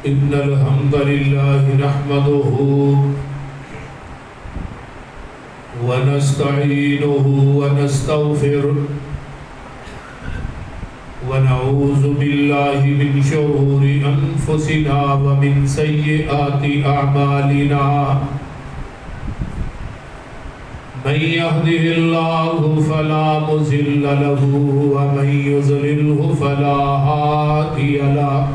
إن الحمد لله نحمده ونستعينه ونستغفره ونعوذ بالله من شرور أنفسنا ومن سيئات أعمالنا من يهده الله فلا مضل له ومن يضلله فلا هادي له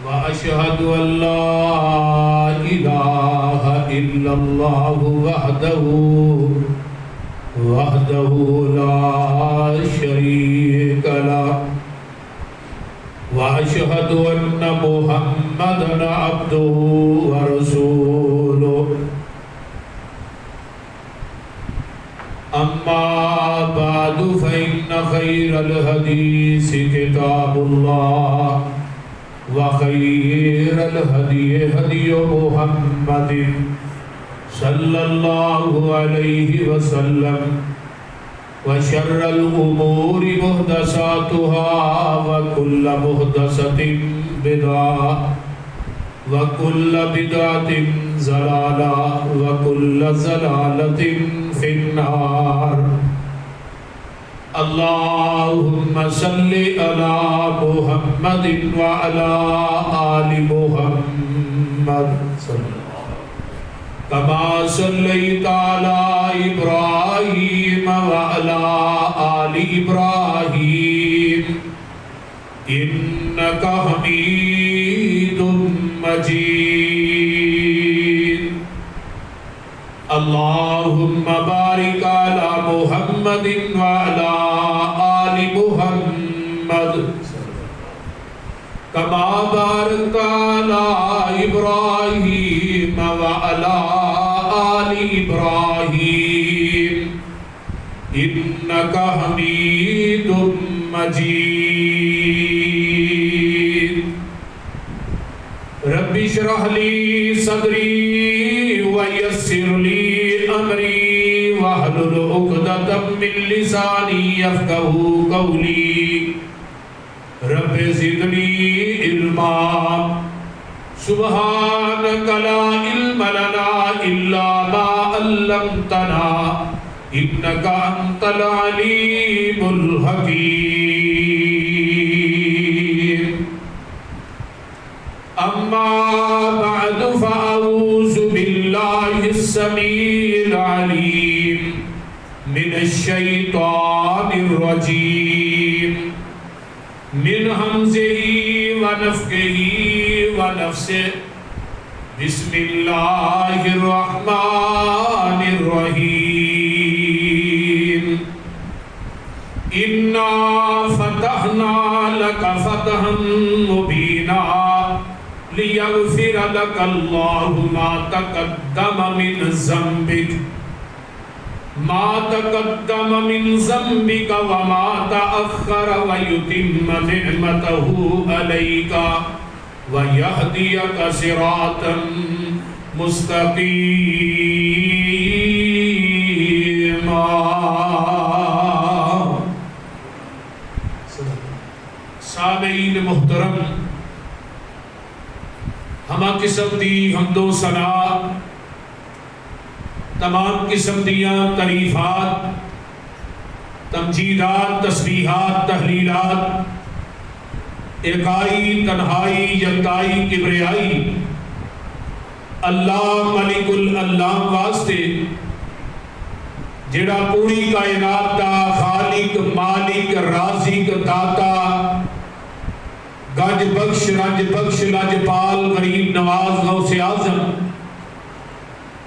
وأشهد أن لا إله إلا الله وحده لا شريك له وأشهد أن محمدًا عبده ورسوله أما بعد فإن خير الحديث كتاب الله وخير الهدي هدي محمد صلى الله عليه وسلم وشر الأمور محدثاتها وكل محدثة بدعة وكل بدعة ضلالة وكل ضلالة في النار اللهم صل على محمد وعلى آل محمد كما صليت على إبراهيم وعلى آل إبراهيم إنك حميد مجيد اللهم بارك على محمد وعلى آل محمد كما باركت على إبراهيم وعلى آل إبراهيم إنك حميد مجيد رب اشرح لي صدري ويسر لي أمري واحلل عقدة من لساني يفقهوا قولي رب زدني علما سبحانك لا علم لنا إلا ما علمتنا إنك أنت العليم الحكيم أما بعد فأعوذ بالله السميع العليم من الشيطان الرجيم من همزه ونفخه ونفسه بسم الله الرحمن الرحيم إنا فتحنا لك فتحا مبينا ليغفر لك الله ما تقدم من ذنبك وما تأخر ويتم نعمته عليك ويهديك صراطا مستقيما سامعین محترم ہمہ قسم دی حمد و ثنا تمام قسم دیاں تعریفات تمجیدات تسبیحات تحلیلات ایکائی تنہائی یکتائی کبریائی اللہ ملک العلام واسطے جڑا پوری کائنات دا خالق مالک رازق داتا گج بخش رنج بخش لاجپال غریب نواز غوث اعظم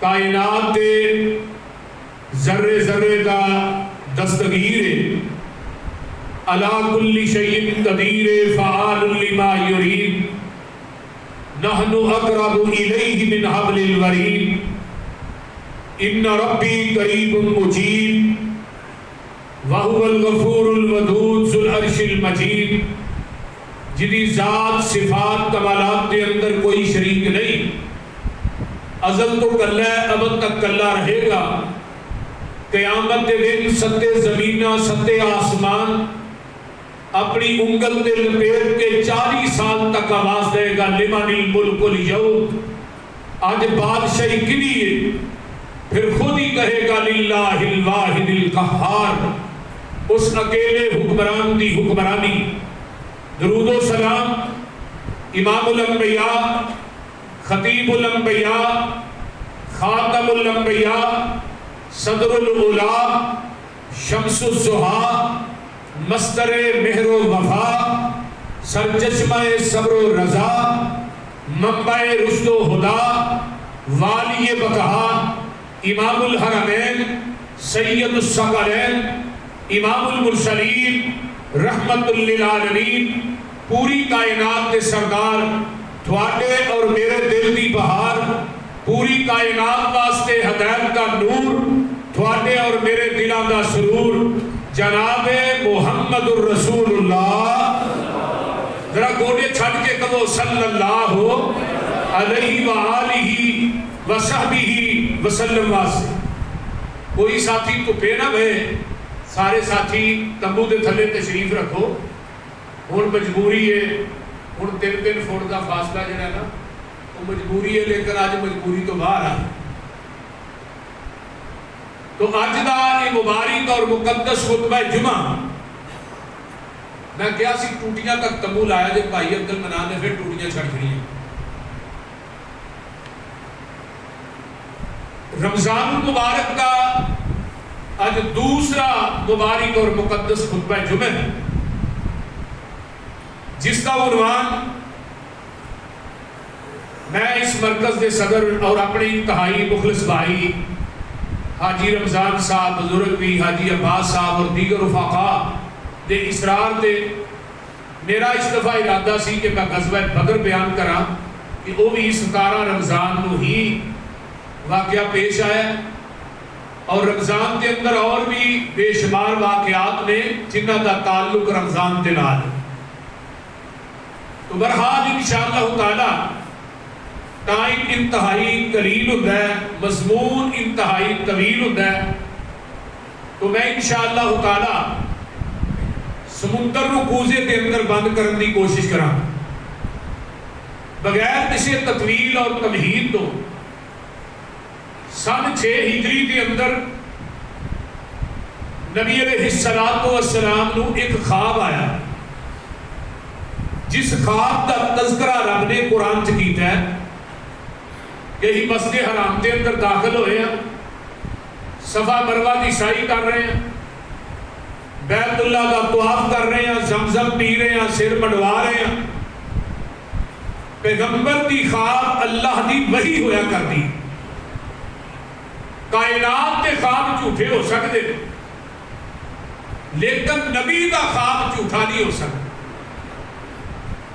کائنات دے ذرے ذرے دا دستگیر علا کل شیء قدیر فعال لما یرید نحن اقرب الیہ من حبل الورید ان ربی قریب مجیب وهو الغفور الودود ذو العرش المجید جدی ذات صفات کمالات کے اندر کوئی شریک نہیں ازل تو کلہ ہے ابد تک کلہ رہے گا قیامت دن ستے زمینہ ستے آسمان اپنی انگل تے لپیٹ کے 40 سال تک آواز دے گا لمن الملک اليوم، آج بادشاہی کدی ہے؟ پھر خود ہی کہے گا للہ الواحد القہار، اس اکیلے حکمران دی حکمرانی۔ درود و سلام امام الانبیاء، خطیب الانبیاء، خاتم الانبیاء، صدر العلا، شمس الضحیٰ، مصدر مہر و وفا، سرچشمہ صبر و رضا، منبع رشد و ہدا، والی بقا، امام الحرمین، سید الثقلین، امام المرسلین، رحمت للعالمین، پوری کائنات کے سردار، تھوڑے اور میرے دل دی بہار، پوری کائنات واسطے ہدایت کا نور، تھوڑے اور میرے دلاں دا سرور، جناب محمد الرسول اللہ۔ ذرا گوڑے چھڑ کے کہو صلی اللہ علیہ وآلہ وصحبہ وسلم واسطے۔ کوئی ساتھی تو پہ نہ بھے، سارے ساتھی تمبو دے تھلے تشریف رکھو، ہن مجبوری ہے، ہن 3 فٹ کا فاصلہ جڑا ہے نا وہ مجبوری ہے، لیکن آج مجبوری تو باہر آ۔ تو آج دا یہ مبارک اور مقدس خطبہ جمعہ، میں کیا سی ٹوٹیاں تک تمبو لایا جب بھائی عبد المنان نے پھر ٹوٹیاں چھڑ کری ہیں۔ رمضان المبارک کا آج دوسرا مبارک اور مقدس خطبہ جمعہ ہے، جس کا عنوان میں اس مرکز کے صدر اور اپنے انتہائی مخلص بھائی حاجی رمضان صاحب، بزرگ بھی حاجی عباس صاحب اور دیگر رفقا دے اصرار تے میرا اس دفعہ ارادہ سی کہ میں غزوہ بدر بیان کراں کہ وہ بھی 17 رمضان نو ہی واقعہ پیش آیا، اور رمضان کے اندر اور بھی بے شمار واقعات نے جنہ کا تعلق رمضان کے نال۔ تو بہرحال انشاءاللہ تعالی ٹائم انتہائی قلیل ہوتا ہے، مضمون انتہائی طویل ہوتا ہے، تو میں انشاءاللہ تعالی سمندر نو کوزے کے اندر بند کرنے کی کوشش کراں بغیر کسی تطویل اور تمہید تو۔ سن 6 ہجری کے اندر نبی علیہ السلام نو ایک خواب آیا، جس خواب کا تذکرہ رب نے قرآن چ کیتا ہے۔ یہی مسجد حرام کے اندر داخل ہوئے ہیں، صفا مروہ کی سعی کر رہے ہیں، بیت اللہ کا طواف کر رہے ہیں، زمزم پی رہے ہیں، سر منڈوا رہے ہیں۔ پیغمبر کی خواب اللہ دی وحی ہویا کرتی، کائنات کے خواب جھوٹے ہو سکتے لیکن نبی کا خواب جھوٹا نہیں ہو سکتا۔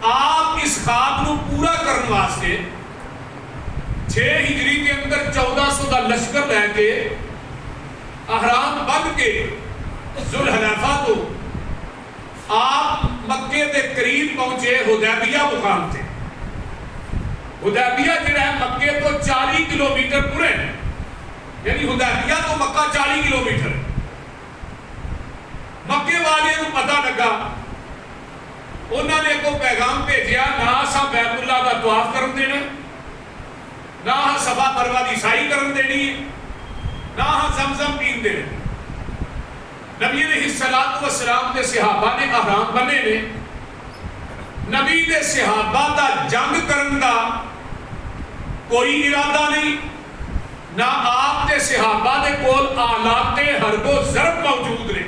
آپ اس خواب کو پورا کرنے واسطے 6 ہجری کے اندر 1400 کا لشکر لے کے احرام بن کے ذوالحلیفہ تو آپ مکے کے قریب پہنچے حدیبیہ مقام سے۔ حدیبیہ جڑا ہے مکے تو 40 کلومیٹر پورے، یعنی حدیبیہ تو مکہ 40 کلومیٹر۔ مکے والے کو پتہ لگا، انہوں نے کو پیغام بھیجیا، نہ اساں بیت اللہ کا طواف کرن دینا، نہ صفا مروہ کی سعی کرن دینی، نہ زمزم پین دینا۔ نبی علیہ السلام کے صحابہ نے احرام بنے نے، نبی کے صحابہ دا جنگ کرن دا کوئی ارادہ نہیں، نہ آپ کے صحابہ دے کول آلات حرب و ضرب موجود نے۔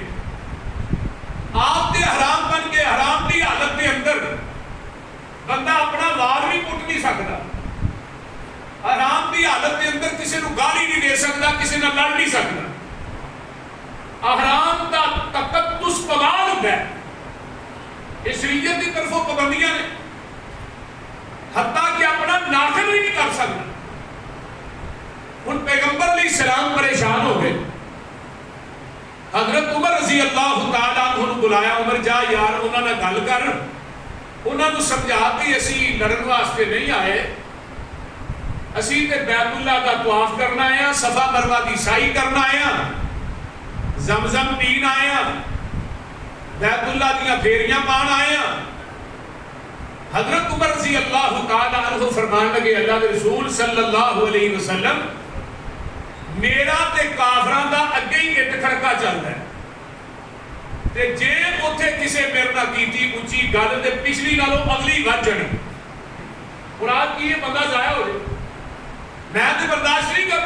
آپ کے حرام بن کے حرام کی حالت کے اندر بندہ اپنا وار بھی پٹ نہیں سکتا، حرام کی حالت کے اندر کسی کو گالی نہیں دے سکتا، کسی نے لڑ نہیں سکتا۔ احرام کا تقدس پگال ہوتا ہے، اس شریعت کی طرفوں پابندیاں نے، حتیٰ کہ اپنا ناخن بھی نہیں کر سکتا۔ ان پیغمبر علیہ السلام پریشان ہو گئے، حضرت عمر رضی اللہ تعالیٰ عنہ نے بلایا، عمر جا یار انہوں نے گل کر، انہوں نے سمجھا کہ اسی لڑن واسطے نہیں آئے، اسی تے بیت اللہ کا طواف کرنا آیا، صفا مروہ کی سعی کرنا آیا، زمزم پین آیا۔ بیت اللہ دیاں پھیریاں پان آئے ہیں. حضرت عمر رضی اللہ تعالیٰ عنہ فرمان لگے اللہ کے رسول صلی اللہ علیہ وسلم میرا تے کافران دا اگے ہی اٹ کھڑکا چلتا ہے تے جے اتھے کسے میرے نہ کیتی اچھی گل تے پچھلی نالوں اگلی وجن مراد کی یہ بندہ ضائع ہو جائے میں تے برداشت نہیں کر.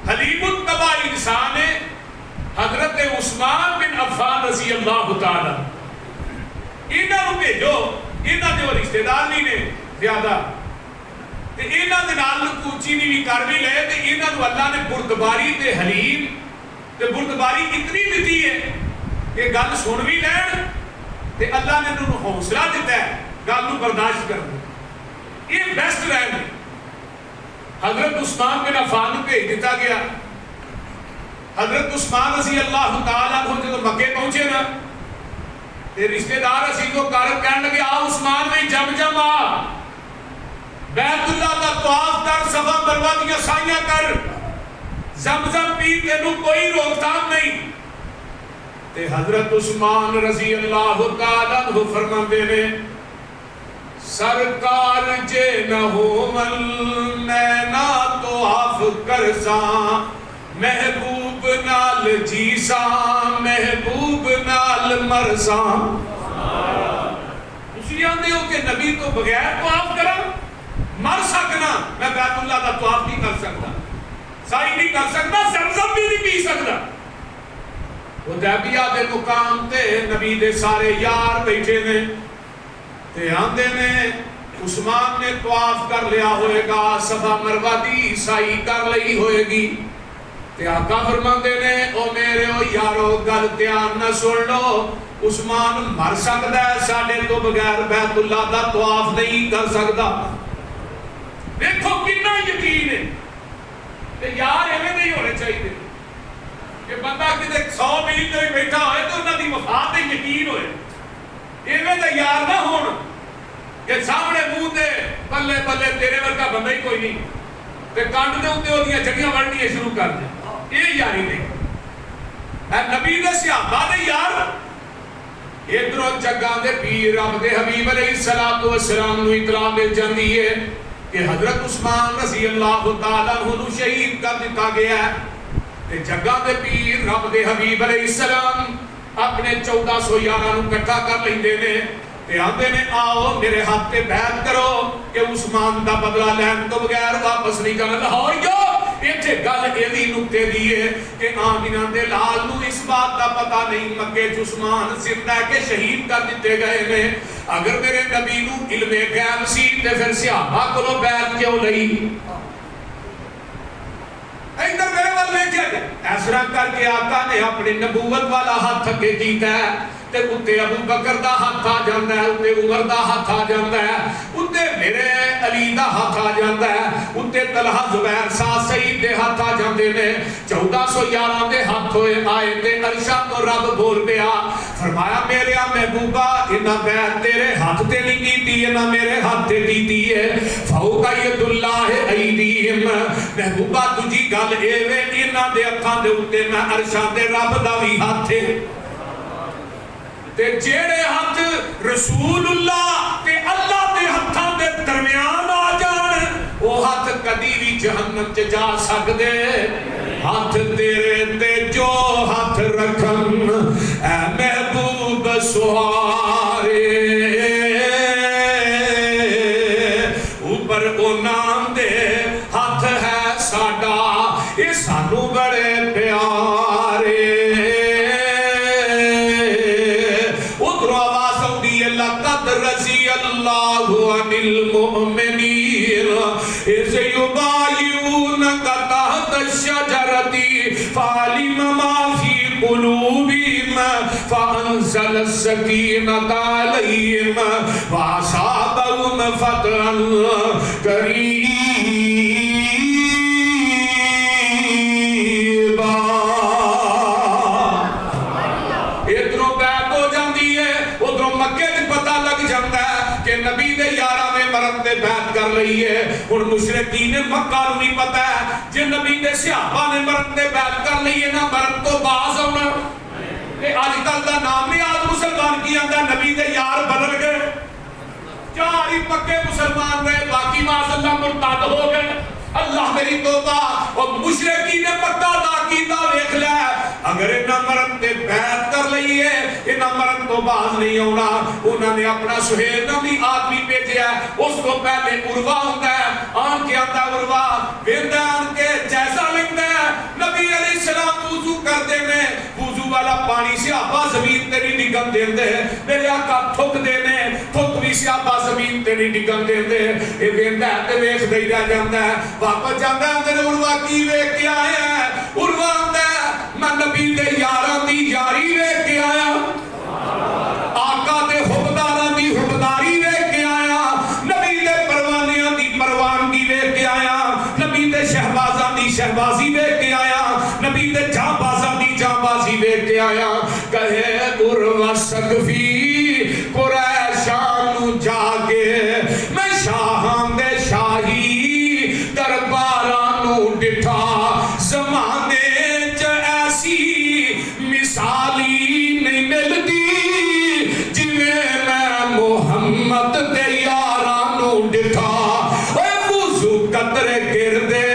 حلیم الطبع انسان ہے حضرت عثمان بن عفان رضی اللہ تعالیٰ انہاں نوں بھیجو انہاں دے رشتہ دار نہیں نے زیادہ تے انہاں دے نال کوچی نہیں کر بھی لے تے انہاں نوں اللہ نے بردباری تے حلیم تے بردباری اتنی دتی ہے کہ گل سن بھی لین تے اللہ نے انہوں حوصلہ دیتا ہے گل نوں برداشت کرنے. یہ بیسٹ رہے. حضرت عثمان بن عفان کو بھیج دیتا گیا. حضرت عثمان رضی اللہ تعالیٰ عنہ جب مکے پہنچے نا تے رشتہ دار اسی کو کہنے لگے آ عثمان میں جم آ بیت اللہ کا طواف کر صفا مروہ دیاں سائیاں کر زمزم پی تینوں کوئی روک تھام نہیں. تے حضرت عثمان رضی اللہ تعالیٰ عنہ فرماندے نے سرکار جے نہ ہو من میں نہ طواف کرساں محبوب نال جیساں محبوب نال مرساں. تسی آندے ہو کہ نبی تو بغیر طواف کرا مر سکنا میں بیت اللہ کا طواف نہیں کر سکتا سائی نہیں کر سکتا زمزم بھی نہیں پی سکتا. حدیبیہ دے مقام تے نبی دے سارے یار بیٹھے نے تے آندے نے عثمان نے طواف کر لیا ہوئے گا صفا مروہ دی سائی کر لئی ہوئے گی تے آقا فرماندے نے او میرے او یارو گل دھیان نہ سن لو عثمان مر سکتا ہے ساڈے تو بغیر بیت اللہ دا طواف نہیں کر سکتا. دیکھو کتنا یقین ہے کہ یار ایویں نہیں ہونے چاہیے کہ بندہ کتے 100 میل تے بیٹھا ہوئے تو انہاں دی وفات تے یقین ہوئے. ایویں دے یار نہ ہون کہ سامنے منہ تے بلے بلے تیرے ورگا بندہ ہی کوئی نہیں تے کانڈ دے اوتے اودیاں جڑیاں وڑنیاں شروع کر دے. یہ یاری نہیں. اے نبی دے صحابہ دے یار ادھروں جگاں دے پیر رب دے حبیب علیہ الصلوۃ والسلام نو اطلاع مل جاندی ہے کہ حضرت عثمان رضی اللہ تعالیٰ عنہ شہید کر دیتا گیا ہے. تے جگاں دے پیر رب دے حبیب علیہ السلام اپنے 1411 نو کٹھا کر لیندے نے تے آندے نے آؤ میرے ہاتھ تے بیعت کرو کہ عثمان دا بدلہ لین تو بغیر واپس نہیں جانا. لاہوریو ایتھے گل ایدی نکتے دی ہے کہ آمینہ دے لال نو اس بات دا پتہ نہیں مکے عثمان زندہ کے شہید کر دیتے گئے نے. اگر میرے نبی نو علم غیب سی تے پھر صحابہ کو بیعت کیوں لئی. ادھر میرے وال دیکھیا اس طرح کر کے آقا نے اپنی نبوت والا ہاتھ اگے کیتا ہے تے اتے ابو بکر دا ہاتھ آ جاندا ہے اتے عمر دا ہاتھ آ جاندا ہے اتے میرے علی دا ہاتھ آ جاندا ہے اتے طلحہ زبیر سعد سعید دے ہاتھ آ جاندے نے. 1411 دے ہاتھ ہوئے آئے تے عرشاں تو رب بول پیا فرمایا میرے محبوبہ انہاں بیعت تیرے ہاتھ تے نہیں کیتی انہاں میرے ہاتھ تے کیتی ہے. فوق ید اللہ ایدیہم محبوبہ تجھی گل ایویں انہاں دے ہتھاں دے اوتے میں عرشاں دے رب دا وی ہاتھ ہے تے جیڑے ہاتھ رسول اللہ تے اللہ دے ہتھاں دے درمیان آ جان وہ ہاتھ کدی بھی جہنم چ جا سکدے. ہاتھ تیرے تے جو ہاتھ رکھن اے محبوب سوارے اوپر او نام دے ہاتھ ہے ساڈا یہ سانو بڑے پیارے. لقد رضی اللہ عن المؤمنین اذ یبایعونک تحت الشجرۃ فعلم ما فی قلوبہم فانزل السکینۃ علیہم واصابہم فتحا قریبا. ادھروں بیعت ہو جاندی ہے ادھروں مکے پتہ لگ جاتا ہے کہ نبی دے یارہ میں مرد دے بیعت کر رہی ہے. اور مشرکین مکہ نوں نہیں پتہ ہے جے نبی دے صحابہ نے مرد دے بیعت کر لئی ہے نا مرد تو باز ہونا. اج کل دا نام نہیں پکے مسلمان رہے، باقی معاذ اللہ مرتد ہو گئے. اللہ میری توبہ. اور مشرکی نے پکا ادا کیتا ویکھ لے اگر انہاں مرن تے بیعت کر لئیے انہاں مرن تو باز نہیں ہونا. انہوں نے اپنا سہیل نامی آدمی بھیجیا. اس کو پہلے عروہ ہوندا ہے آن کے آتا عروہ ویندا آن کے جائزہ لیندا ہے. نبی علیہ السلام وضو کردے نے وضو والا پانی صحابہ زمین تے نہیں ڈگن دیندے. میرے آقا تھک دے نے تھک بھی صحابہ زمین تے نہیں ڈگن دیندے. اے ویندا تے ویکھدا ہی رہ جاندا ہے. واپس جاندا ہے میرے عروہ کی ویکھ کے آیا ہے. عروہ آندا ہے میں نبی دے یاراں دی یاری ویکھ کے آیا, آقا دے حبداراں دی حبداری ویکھ کے آیا, نبی دے پروانیاں دی پروانگی ویکھ کے آیا, نبی دے شہبازاں دی شہبازی ویکھ کے آیا, نبی دے جانبازاں دی جانبازی ویکھ کے آیا. کہے عروہ سقفی قریشاں نو جاگے میں شاہاں دے شاہی درباراں نو ڈٹھا. زمانے چ ایسی مثالی نہیں ملتی جویں میں محمد دے یاراں نو ڈٹھا. اے وضو قطرے گردے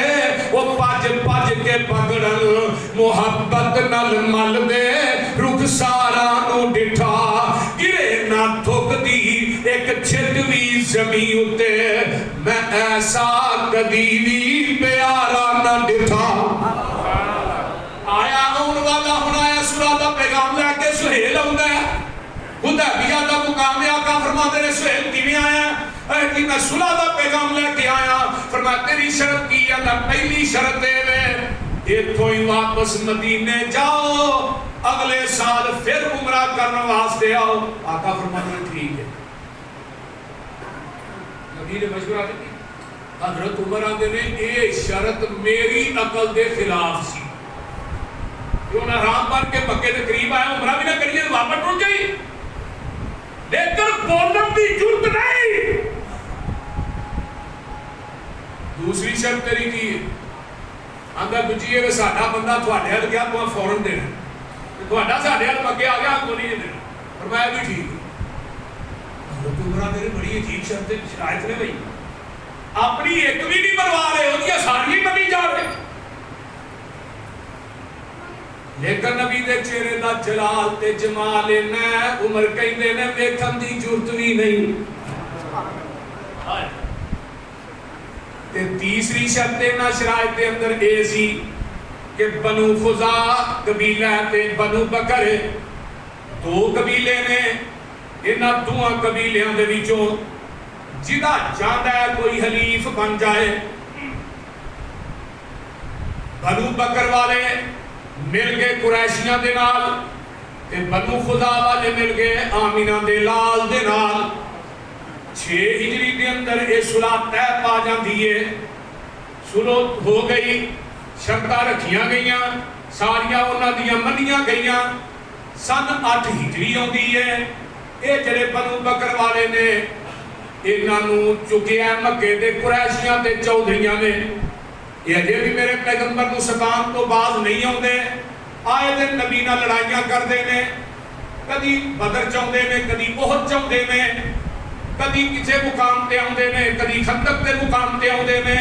او پج پج کے پکڑن محبت نال مل دے رخساراں نو ڈٹھا. گرے نہ تھک دی ایک چھٹ وی زمین اتے میں ایسا کدی وی پیارا نہ ڈٹھا. آیا آن والا ہن آیا سورہ دا پیغام لے کے سہیل آندا ہے. حدیبیہ دا مقام آقا فرماتے نے سہیل کیویں آیا اے کہ میں صلح دا پیغام لے کے آیا. فرمایا تیری شرط کی ہے؟ پہلی شرط اے وے ایتھوں ہی واپس مدینے جاؤ اگلے سال پھر عمرہ کرنے واسطے آؤ. آقا فرماتے ہیں ٹھیک ہے. نبی نے مشورہ دیتی. حضرت عمر آندے نے اے شرط میری عقل دے خلاف سی. کیوں نہ رام بن کے مکے دے قریب آیا عمرہ بھی نہ کریے واپس ٹر جائی. لیکن بولن دی جرت نہیں. دوسری شرط تیری کی ہے؟ آندا دجی ہے ساڈا بندہ تواڈے ہل گیا تو فورن دینا, تواڈا ساڈے ہل مکے آ گیا کو نہیں دینا. فرمایا بھی ٹھیک ہے. حضرت عمر میرے بڑی عجیب شرط شرائط نے بھائی اپنی ایک بھی نہیں مروا رہے ہو دیا ساری منی جا رہے. لیکن نبی دے چہرے دا جلال تے جمال نے عمر کہندے نے ویکھن دی ضرورت بھی نہیں. تے تیسری شرط نہ شرائط دے اندر اے سی کہ بنو خزاع قبیلہ تے بنو بکر دو قبیلے نے. انہاں دوہاں قبیلیاں دے وچوں جدا چاہتا ہے کوئی حلیف بن جائے. بنو بکر والے مل گئے قریشیاں دے نال تے بنو خزاع والے مل گئے آمینہ دے لال دے نال. 6 ہجری دے اندر اے صلح طے پا جاندی ہے. صلح ہو گئی, شرطاں رکھیاں گئیاں, ساریاں انہاں دیاں منیاں گئیاں. سن 8 ہجری ہوندی ہے. اے جڑے بنو بکر والے نے انہاں نو چکیا مکے دے قریشیاں تے چودھریاں نے. یہ اجے بھی میرے پیغمبر نو ستان تو باز نہیں ہوندے. آئے دن نبی نال لڑائیاں کردے نے, کدی بدر چاہندے نے, کدی احد چاہندے نے, کدی کسے مقام تے آندے نے, کدی خندق دے مقام تے آندے نے.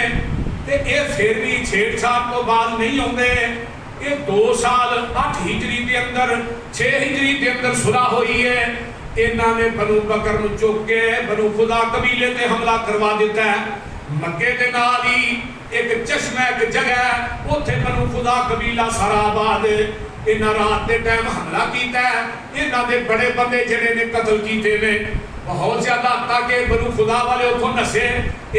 تے اے پھر بھی چھیڑ چھاڑ تو باز نہیں ہوندے. یہ 2 سال 8 ہجری دے اندر 6 ہجری دے اندر صلح ہوئی ہے. انہاں نے بنو بکر نو چک کے بنو خزاع قبیلے تے حملہ کروا دیتا ہے. مکے دے نال ہی ایک چشمہ ایک جگہ ہے, اوتھے بنو خزاع قبیلہ سارا آباد. انہاں رات دے ٹائم حملہ کیتا ہے. انہاں دے بڑے بندے جڑے نے قتل کیتے نے بہت زیادہ, تاکہ بنو خزاع والے اتھوں نسے.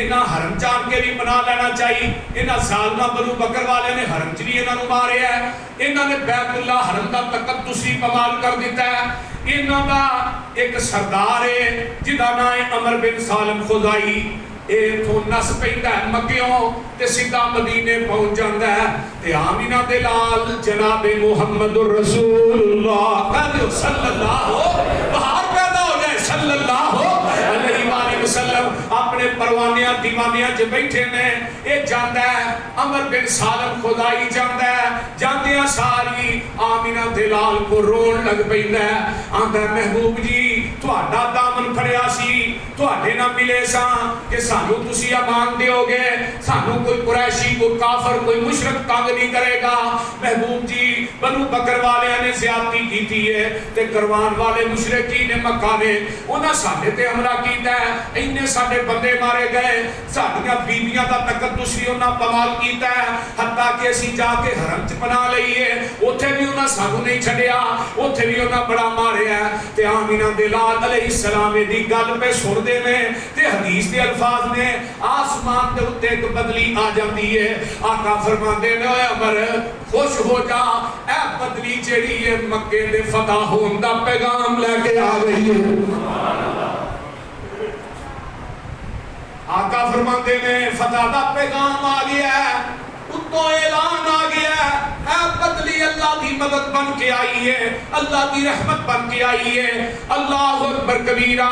انہاں حرم چاہ کے بھی بنا لینا چاہیے. انہاں سالنا بنو بکر والے نے حرم چ بھی انہاں نو ماریا ہے. انہاں نے بیت اللہ حرم دا تقدسی پامال کر دیتا ہے. انہاں دا ایک سردار ہے جدا نام ہے عمر بن سالم خزائی. اے تو نس پیندا ہے مکیوں تے سیدھا مدینے پہنچ جاندا ہے. تے آمینہ دے لال جناب محمد رسول اللہ صلی اللہ بہار پیدا ہو جائے صلی اللہ علیہ وآلہ وسلم اپنے پروانیاں دیوانیاں جو بیٹھے نے. اے جاندا ہے عمر بن سالم خدائی جاندا ہے. جاندیاں ساری آمینہ دے لال کو رون لگ پیندا ہے. آندا محبوب جی تہاڈا دامن دامن پھڑیا سی تواڈے نال ملے ساں کہ سانو تسی امان دیو گے، سانو کوئی قریشی کوئی کافر کوئی مشرک تنگ نہیں کرے گا۔ محبوب جی بنو بکر والے نے زیادتی کیتی ہے تے کروان والے مشرکین مکہ نے انہاں ساڈے تے حملہ کیتا ہے، اینے ساڈے بندے مارے گئے، ساڈیاں بیبییاں دا تقدس بھی انہاں پامال کیتا ہے، حتیٰ کہ اسی جا کے حرم چ پناہ لئیے، اوتھے بھی انہاں سانو نہیں چھڈیا، اوتھے بھی انہاں بڑا ماریا ہے۔ تے آمینہ دے لال علیہ السلام دی گل پہ سن دے نے تے حدیث دے الفاظ نے آسمان دے اُتے ایک بدلی آ جاندی ہے، آقا فرماندے نے اے عمر خوش ہو جا، اے بدلی جیڑی ہے مکے دے فتح ہون دا پیغام لے کے آ گئی ہے۔ آقا فرماندے نے فتح دا پیغام آ گیا ہے، اتوں اعلان آ گیا ہے، اے بدلی اللہ دی مدد بن کے آئی ہے، اللہ دی رحمت بن کے آئی ہے۔ اللہ اکبر کبیرہ۔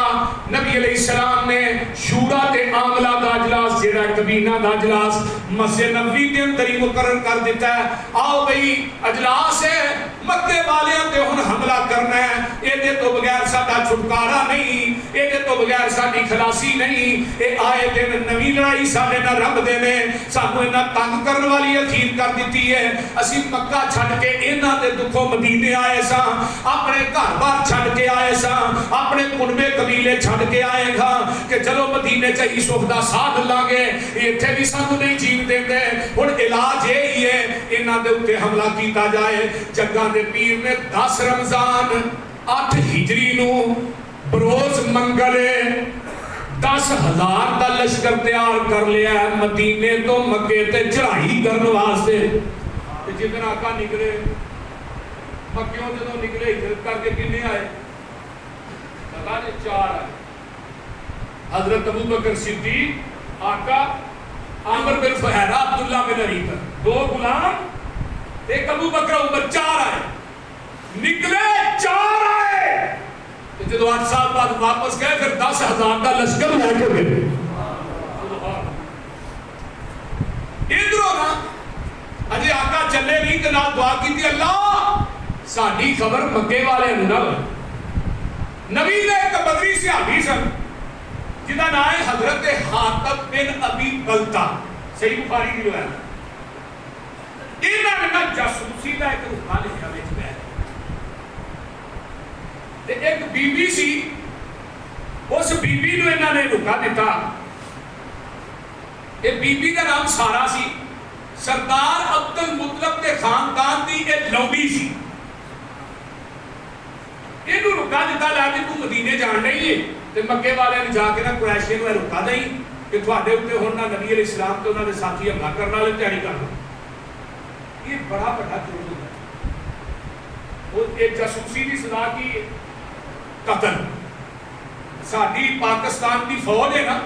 نبی علیہ السلام نے شورا تے عاملہ دا اجلاس جیڑا کبینہ دا اجلاس مسجد نبوی دے اندر ہی مقرر کر دیتا ہے، آؤ بھئی اجلاس ہے، مکے والیاں تے ہن حملہ کرنا ہے، اے دے تو بغیر ساڈا چھٹکارا نہیں، اے دے تو بغیر ساڈی خلاصی نہیں، اے آئے دن نوی لڑائی ساڈے نال رب دے نے سانو انہاں تنگ کرن والی اخیر کر دیتی ہے، اسی مکہ چھڈ کے انہاں دے دکھوں مدینے آئے ساں، اپنے گھر بار چھڈ کے آئے ساں، اپنے کنبے قبیلے چھڈ کے آئے گا کہ چلو مدینے چ یوسف دا ساتھ لاں گے، ایتھے بھی سانو نہیں جین دیندے، ہن علاج یہی ہے انہاں دے اوتے حملہ کیتا جائے۔ جگاں دے پیر نے 10 رمضان 8 ہجری نو بروز منگلے 10,000 دا لشکر تیار کر لیا ہے مدینے تو مکے تے چڑھائی کرنے واسطے۔ جدن آقا نکلے مکیوں جدوں نکلے ہجرت کر کے کنے آئے؟ پتہ نہیں 4 آئے، حضرت ابو بکر صدیق، آقا، عامر بن فہیرہ، عبداللہ بن اریقہ، 2 غلام، ایک ابو بکر عمر، 4 آئے، نکلے 4 آئے، جدو 8 سال بعد واپس گئے پھر 10,000 کا لشکر لے کے گئے۔ ادھروں نا اجے آقا چلے نہیں تے نال دعا کیتی اللہ ساڈی خبر مکے والے نوں نہ نبی دے ایک بدری صحابی سن جدا نام ہے حضرت حاتب بن ابی بلتا، صحیح بخاری کی روایت، انہاں نے جاسوسی دا ایک رکھا لکھا وچ پیا تے ایک بی بی سی، اس بی بی نو انہاں نے رکا دیتا، یہ بی بی کا نام سارا سی، سردار عبد المطلب کے خاندان دی ایک لوڈی سی، اینو رکا دیتا لا کے تو مدینے جان رہی ہے تے مکے والے نے جا کے نہ قریشی نو رکا دئی کہ تواڈے اوتے ہن نہ نبی علیہ السلام تے انہاں دے ساتھی حملہ کرن والے تیاری کر لو۔ یہ بڑا بڑا جرم ہے، وہ ایک جاسوسی دی سزا کی قتل۔ ساڈی پاکستان دی فوج ہے نا،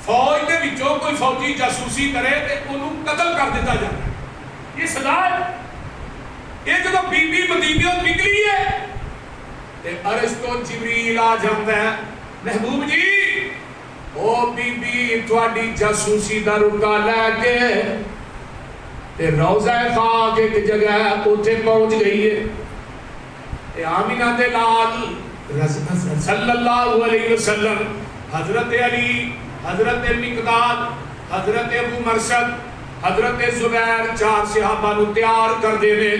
فوج دے وچوں کوئی فوجی جاسوسی کرے تے انہوں قتل کر دیتا جاتا ہے، یہ سزا ہے۔ یہ جدوں بی بی مدینہ نکلی ہے تے عرش تو جبریل آ جاندا ہے، محبوب جی او بی بی تواڈی جاسوسی دا رکا لے کے تے روضہ خاک ایک جگہ اوتھے پہنچ گئی ہے، تے آمینہ دے لال صلی اللہ علیہ وسلم، حضرت علی، حضرت مقداد، حضرت ابو مرشد، حضرت زبیر 4 صحابہ نو تیار کر دے نے،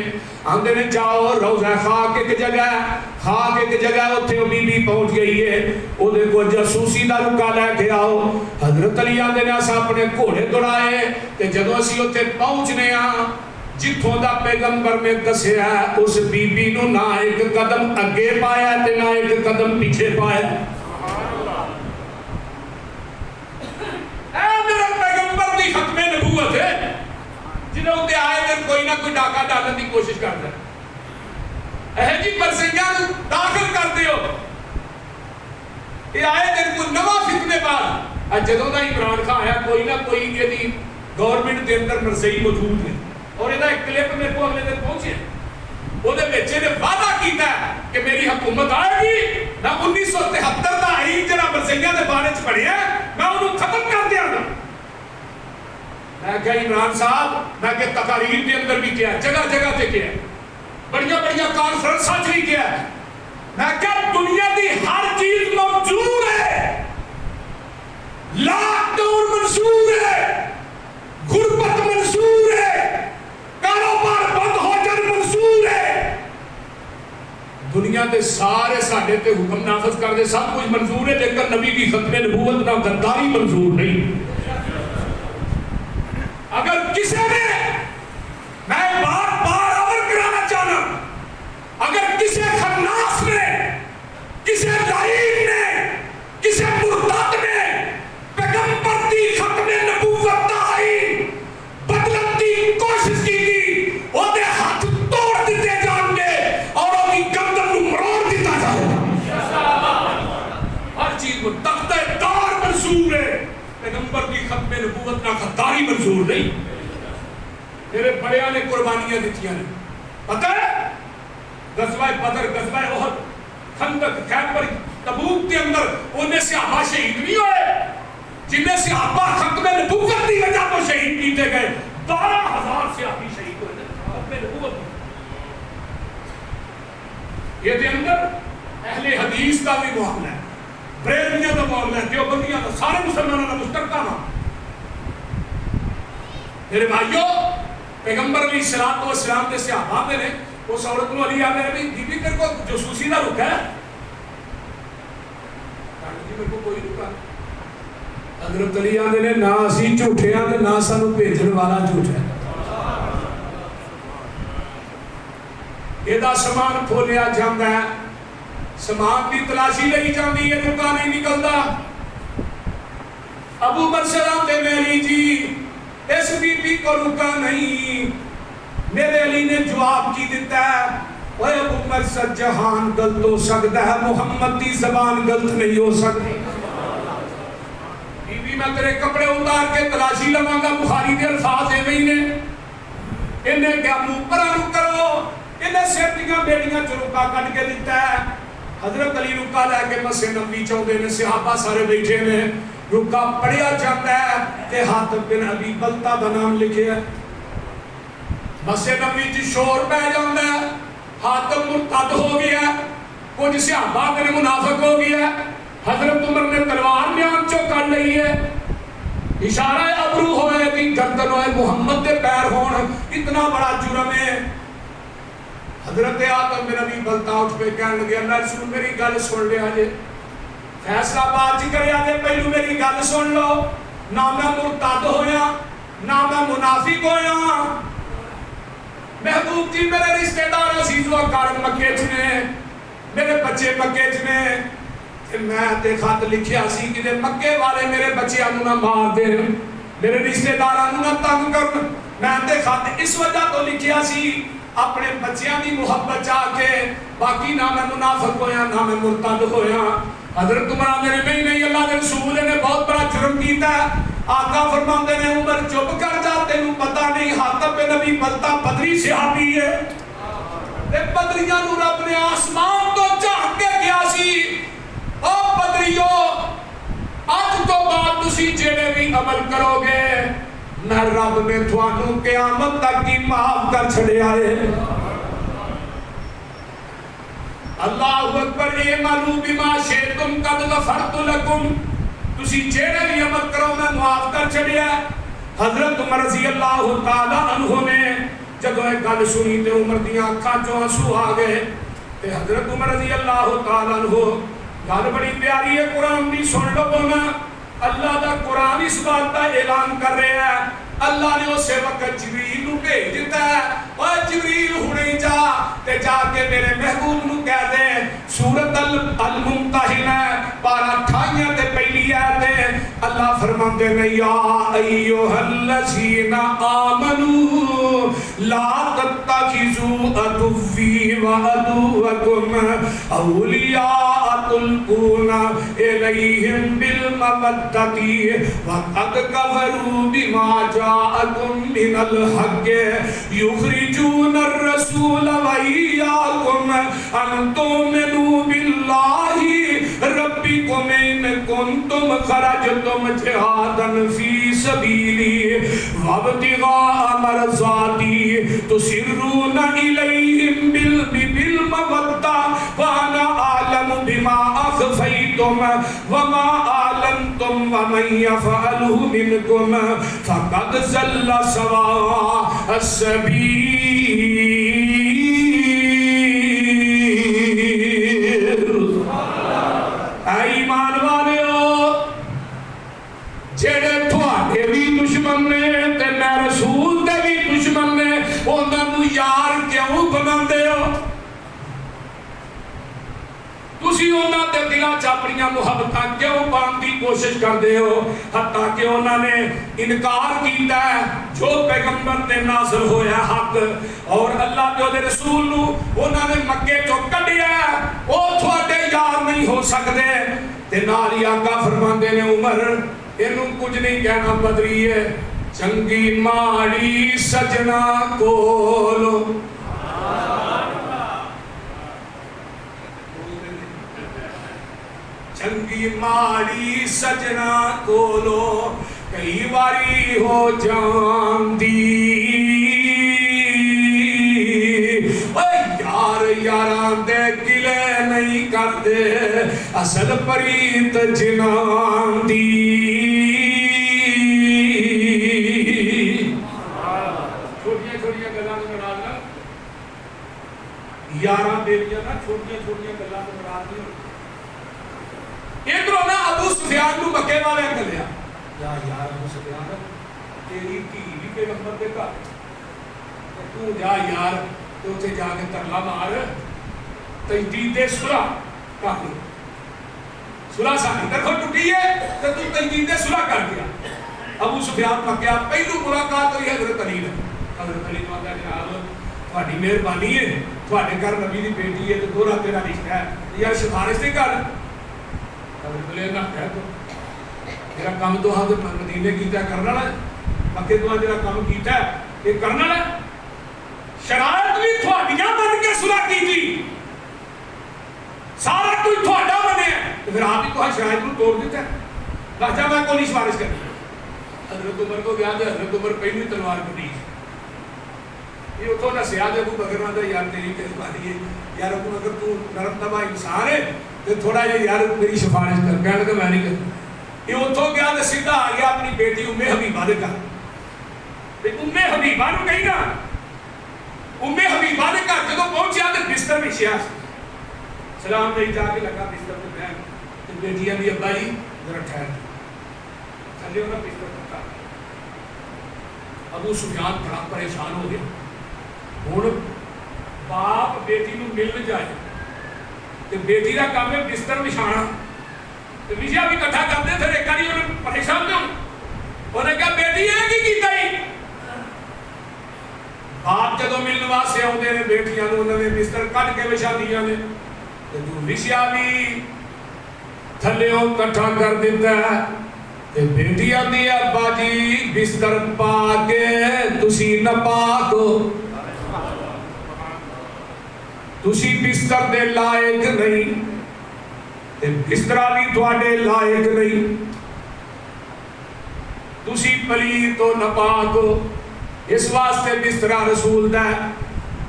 آندے نے جاؤ روضہ خاک ایک جگہ اتھے بی بی پہنچ گئی ہے، او دے کو جاسوسی دا رکا لے کے آؤ۔ حضرت علی آندے نے اسا اپنے گھوڑے دوڑائے تے جدوں اسی اتھے پہنچنے ہاں جتھوں دا پیغمبر نے دسیا اس بی بی نو نہ ایک قدم اگے پایا تے نہ ایک قدم پیچھے پایا۔ دی ختم نبوت ہے جنہوں تے آئے دن کوئی نہ کوئی ڈاکہ ڈالنے کی کوشش کرتا ہے، اے جی پرسنگاں داخل کر دیو، یہ آئے دن کوئی نواں فتنے بعد جدوں دا عمران خان آیا کوئی نہ کوئی یہ دی گورنمنٹ دے اندر مرزئی موجود ہے، اور یہ ایک کلپ میرے کو اگلے دن پہنچے وہ دے بچے نے وعدہ کیتا ہے کہ میری حکومت آئے گی، میں 1973 دا آئی جنہ مرزئیاں دے بارے چ پڑھیا میں انہوں ختم کر دیا گا۔ میں کہا عمران صاحب میں کہ تقاریر کے اندر بھی کیا جگہ جگہ تے کیا بڑیاں کانفرنساں چ بھی کیا، میں کہا دنیا دی ہر چیز کو تے سارے ساڈے تے حکم نافذ کر دے، سب کچھ منظور ہے، لیکن نبی کی ختم نبوت نہ غداری منظور نہیں۔ اگر کسی نے، میں بار بار عمل کرانا چاہنا، اگر کسی خناس نے، کسی لعین نے، کسی مرتد نے پیغمبر دی ختم نبوت دا آئین بدلن دی کوشش کی تھی، وہ دے ہاتھ توڑ دیتے جان گے اور وہ کی گردن نو مروڑ دیتا جائے گا۔ ہر چیز کو تختہ دار منظور ہے، پیغمبر کی ختم نبوت نہ غداری منظور نہیں۔ میرے بڑیاں نے قربانیاں دیتیاں نے، پتہ ہے غزوہ بدر، غزوہ احد، خندق، خیبر، تبوک کے اندر انہیں صحابہ شہید نہیں ہوئے، جنہیں صحابہ ختم نبوت کی وجہ تو شہید کیتے گئے، 12,000 صحابی شہید ہوئے ختم نبوت۔ یہ دے اندر اہل حدیث کا بھی معاملہ ہے، بریلویوں کا معاملہ ہے، دیوبندیوں کا، سارے مسلمانوں کا مشترکہ ہے۔ میرے بھائیوں، پیغمبر علیہ السلام کے صحابہ میں نے اس عورت کو علی آمیر بھی بی بی تیرے کو جاسوسی نہ رکھا ہے، میرے کو کوئی رکھا۔ حضرت علی آمیر نے نہ اسی جھوٹے آنے نہ سانو بھیجن والا جھوٹ ہے۔ یہ سامان کھولیا جاتا ہے، سامان کی تلاشی لئی جاتی ہے، رکا نہیں نکلتا۔ ابو بکر تے میری جی اس بی بی کو رکا نہیں، میرے علی نے جواب کی دیتا ہے، اوے ابو بکر جہان غلط ہو سکتا ہے، محمد دی زبان غلط نہیں ہو سکتی۔ بی بی میں تیرے کپڑے اتار کے تلاشی لواں گا، بخاری کے الفاظ ہیں میں انہیں کیا منہ پرانو کرو، انہیں سر دیاں بیٹیاں چ رکا کٹ کے دیتا ہے۔ حضرت علی رکا لے کے مسجد نبوی چاہتے ہیں، صحابہ سارے بیٹھے نے، رکا پڑھیا جاتا ہے کہ حاتب بن ابی بلتہ دا نام لکھے ہے۔ مسجد نبوی جی شور پہ جاتا ہے، حاتب مرتد ہو گیا، کچھ صحابہ نے منافق ہو گیا، حضرت عمر نے تلوار میان چو کر لئی ہے، اشارہ ابرو ہوئے کہ گردن ہوئے محمد دے پیر ہون، اتنا بڑا جرم ہے۔ حضرت حاتب بن ابی بلتہ اٹھ پہ کہنے لگے، اللہ رسول میری گل سن لیا جے، فیصلہ بات جی کریا دے، پہلو میری گل سن لو، نہ میں مرتد ہویا نہ میں منافق ہویا۔ محبوب جی میرے رشتہ دار عزیز و اقارب مکے چ نے، میرے بچے مکے چ نے، میں تے خط لکھیا سی کہ مکے والے میرے بچیاں نو نہ مار دے، میرے رشتہ داراں نو نہ تنگ کر، میں تے خط اس وجہ تو لکھیا سی اپنے بچیاں دی محبت چاہ کے، باقی نہ میں منافق ہویا نہ میں مرتد ہویا۔ حضرت عمر میرے میں ہی نہیں، اللہ کے رسول نے بہت بڑا جرم کیتا ہے۔ آقا فرماندے نے عمر چپ کر جا، تینوں پتہ نہیں حاتب بن ابی بلتہ بدری صحابی ہے، تے بدریاں نو رب نے آسمان تو جھانک کے کیا سی، او بدریو اج تو بعد تسی جڑے بھی عمل کرو گے میں رب نے تھانوں قیامت تک کی معاف کر چھڑیا ہے۔ اللہ اکبر، اعملوا بما شئتم قد غفرت لکم، تسی جڑے بھی عمل کرو میں معاف کر چھڑیا۔ حضرت عمر رضی اللہ تعالی عنہ نے جب یہ گل سنی تے عمر دیاں اکھاں چوں آنسو آ گئے، تے حضرت عمر رضی اللہ تعالی عنہ گل بڑی پیاری ہے، قرآن دی سن لو نا، اللہ دا قرآن اس بات کا اعلان کر رہے ہیں، اللہ نے اسے وقت جبریل نو بھیج دیتا ہے، اور جبریل ہونے جا تے جا کے میرے محبوب نو کہہ دے سورۃ الممتحنہ پارہ 28 تے پہلی آیت ہے، اللہ فرماتے ہیں یا ایھا الذین آمنوا لا تتخذوا عدوی وعدوکم اولیاء تلقون الیہم بالمودۃ وقد کفروا بما جاءکم من الحق یخرجون الرسول وإیاکم ان تؤمنوا باللہ ربکم ان کنتم خرجتم جہادا فی سبیلی وابتغاء مرضاتی تسرون الیہم بالمودۃ وانا اعلم بما اخفیتم وما اعلنتم ومن یفعلہ منکم فقد ضل سواء السبیل۔ تسی انہاں دے دلاں چ اپنیاں محبتاں کیوں پان دی کوشش کردے ہو؟ حتیٰ کہ انہاں نے انکار کیتا ہے جو پیغمبر تے نازل ہویا حق اور اللہ تے دے رسول نو انہاں نے مکے چوں کڈیا او تھوڑے یار نہیں ہو سکدے تے نال ہی آقا فرماندے نے عمر اینوں کچھ نہیں کہنا بدری ہے چنگی ماڑی سجنا کولو چنگی ماڑی سجنا کولو کئی واری ہو جاندی یار یاران دے گلے نہیں کردے اصل پریت جنان دی چھوٹیاں گلاں نوں مراد نہ یاراں بیلیاں نہ چھوٹیاں گلاں نوں مراد نہیں ادھروں نہ ابو سفیان نو مکے والے کلیا یار ابو سفیان تیری دھی بھی پیغمبر دے گھر تو جا یار تو اتنے جا کے ترلا مار تجدید صلح کر لو صلح ساری طرف ٹوٹی ہے تو تجدید صلح کر دیا ابو سفیان پکیا پہلو ملاقات ہوئی حضرت علی نے حضرت علی نے کہا جناب تھوڑی مہربانی ہے تھوڑے گھر نبی دی بیٹی ہے تو دوہرا تیرا رشتہ ہے یار سفارش نہیں کر حضرت علی نے کہا تو میرا کام تو ہاں مدینے کیتا ہے کرنا ہے مکے تو میرا کام کیتا ہے یہ کرنا ہے شرائط بھی تھوڑیاں بن کے صلح کی تھی سارا کوئی تھوڑا بنے تو پھر آپ ہی تو شرائط کو توڑ دیتا ہے راجہ میں کو نہیں سفارش کرنی حضرت عمر کو یاد ہے حضرت عمر پہلی تلوار کٹی یہ اتھوں نہ سیاد ابو بکر نہ یار تیری مہربانی ہے یار ابو بکر تو نرم طبع انسان ہے تو تھوڑا یہ یار میری سفارش کر کہنے لگا میں نہیں کرتا یہ اتھوں گیا تو سیدھا آ گیا اپنی بیٹی ام حبیبہ دے گھر ام حبیبہ نو کہیں گا ام حبیبہ دے گھر جدوں پہنچیا تو بستر میں شیا سلام نہیں جا کے لگا بستر پہ بیٹھ تو بیٹیاں بھی ابا جی ذرا ٹھہر تھلے ہونا بستر پہ ابو سفیان بڑا پریشان ہو گیا ہوں باپ بیٹی نو مل جائے تو بیٹی کا کام ہے بستر بچھانا تو وجہ بھی کٹھا کرتے پھر ایک بار انہیں پریشان نہ انہیں کہا بیٹی یہ کی کیتا ہی باپ جدو ملنے واسطے آتے ہیں بیٹیاں انہوں نے بستر کٹ کے بچھا دیا نے تو وشیا بھی تھلیوں کٹھا کر دیتا ہے تو بیٹی آتی ہے ابا جی بستر پا کے تسی نہ پا دو تسی بستر دے لائق نہیں تے بسترا بھی تواڈے لائق نہیں تسی پلیت تو ناپاک ہو اس واسطے بسترا رسول دا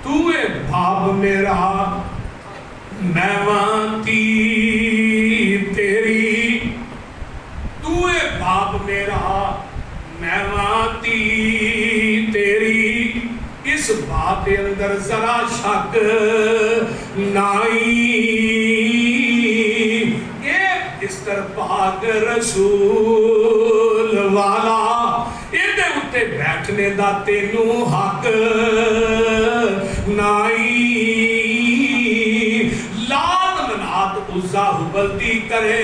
تو اے باپ میرا میں وانتی تیری تو اے باپ میرا میں وانتی تیری اس بات اندر ذرا شک نائی یہ بستر پاک رسول والا یہ اتے بیٹھنے دا تینوں حق نائی لات منات عزا حبلتی کرے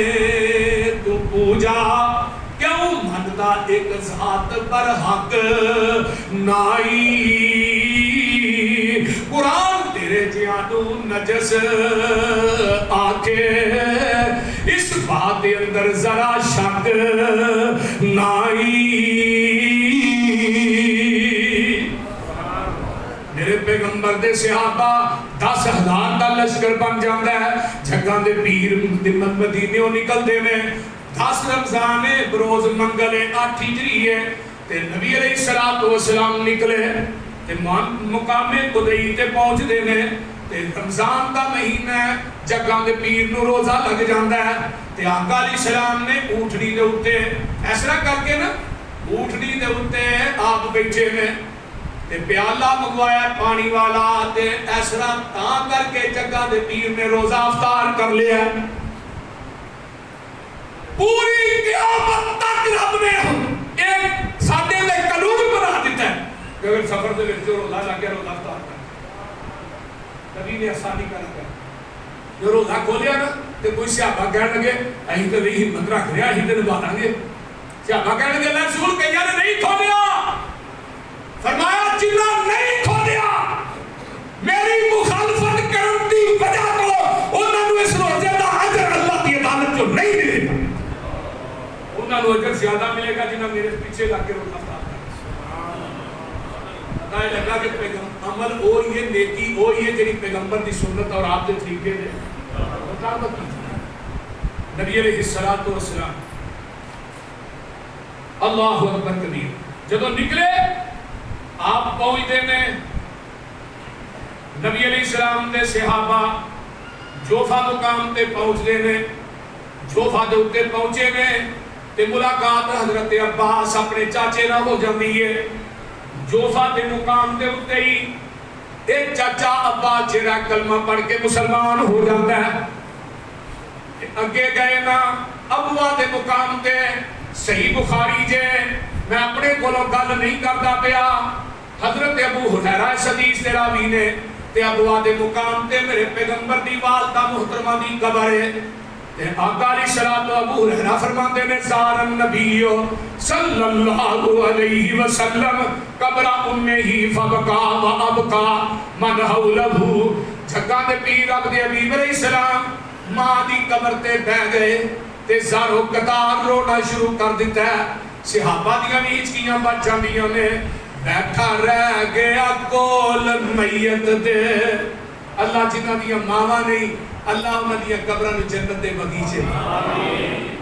تو پوجا کیوں منتا ایک ذات پر حق نائی قرآن تیرے جیانو نجس آکے اس بات اندر ذرا شک نائی میرے پیغمبر دے صحابہ 10,000 دا لشکر بن جاندہ ہے جھگاں دے پیر مدینیوں نکل دے میں 10 رمضان بروز منگل 8 ہجری ہے تے نبی علیہ السلام نکلے تے مقام قدئی تے پہنچ دے میں تے رمضان دا مہینہ جگاں دے پیر نو روزہ لگ جاندہ ہے تے آقا علیہ السلام نے اونٹنی دے اتے ایسا کر کے نا اونٹنی دے اتے آپ بیٹھے میں تے پیالہ منگوایا پانی والا تے ایسا تاں کر کے جگاں دے پیر نے روزہ افطار کر لیا پوری قیامت تک رب نے ایک ساڈے دے قانون بنا دیتا ہے کہ اگر سفر دے وچ جو روزہ لگ گیا روزہ افطار کر نبی نے آسانی کر دیا جو روزہ کھولیا نا تو کوئی صحابہ کہنے لگے اہی تو نہیں ہمت رکھ رہے اہی تو نبھا لیں گے. صحابہ کہنے لگے اللہ رسول کئی نے نہیں کھولیا. فرمایا جنہ نہیں کھولیا میری مخالفت کرن دی وجہ تو انہاں نوں اس روزے دا اجر اللہ دی عدالت جو نہیں ملے گا. انہاں نوں اجر زیادہ ملے گا جنہاں میرے پیچھے لگ کے روزہ لگا کہ عمل وہی ہے, نیکی وہی ہے جی پیغمبر دی سنت اور آپ کے طریقے دے مطابق. نبی علیہ الصلوۃ والسلام اللہ اکبر کبیر جدوں نکلے آپ پہنچتے ہیں نبی علیہ السلام دے صحابہ جوفا مقام تے پہنچتے ہیں. جوفا دے اوتے پہنچے نے تے ملاقات حضرت عباس اپنے چاچے نال ہو جاندی ہے. جوفا دے مقام دے اوتے ہی ایک چاچا عباس جڑا کلمہ پڑھ کے مسلمان ہو جاتا ہے. اگے گئے نا ابوا دے مقام تے صحیح بخاری جے میں اپنے کولوں گل نہیں کردا پیا. حضرت ابو ہریرہ اس حدیث دے راوی نے تے ابوا دے مقام تے میرے پیغمبر دی والدہ محترمہ دی قبر ہے. آقا علیہ الصلوۃ ابو ہریرہ فرماتے ہیں زار النبی صلی اللہ علیہ وسلم قبر امہ فبکا وابکا من حولہ. جھگا دے پیر عبد حبیب علیہ السلام ماں دی قبر تے بیٹھ گئے تے زارو قطار رونا شروع کر دیتا ہے. صحابہ دیاں بھی ہچکیاں بچ جاندیاں نے. بیٹھا رہ گیا کول میت دے. اللہ جنہاں دیاں ماواں نہیں اللہ انہاں دیاں قبراں نوں جنت دے باغیچے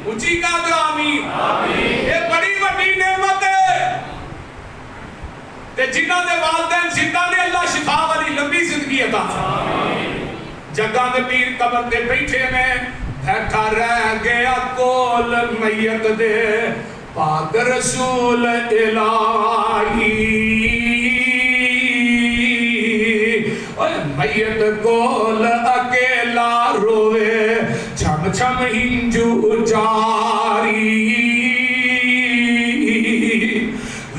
اونچی کہہ دو آمین. یہ بڑی بڑی نعمت ہے تے جنہاں دے والدین زندہ نے اللہ شفا والی لمبی زندگی عطا فرمائے. جگہ دے پیر قبر تے بیٹھے نے بیٹھا رہ گیا کول میت دے پاک رسول الہی. میت کول اکیلا روے چھم چھم ہنجو جاری.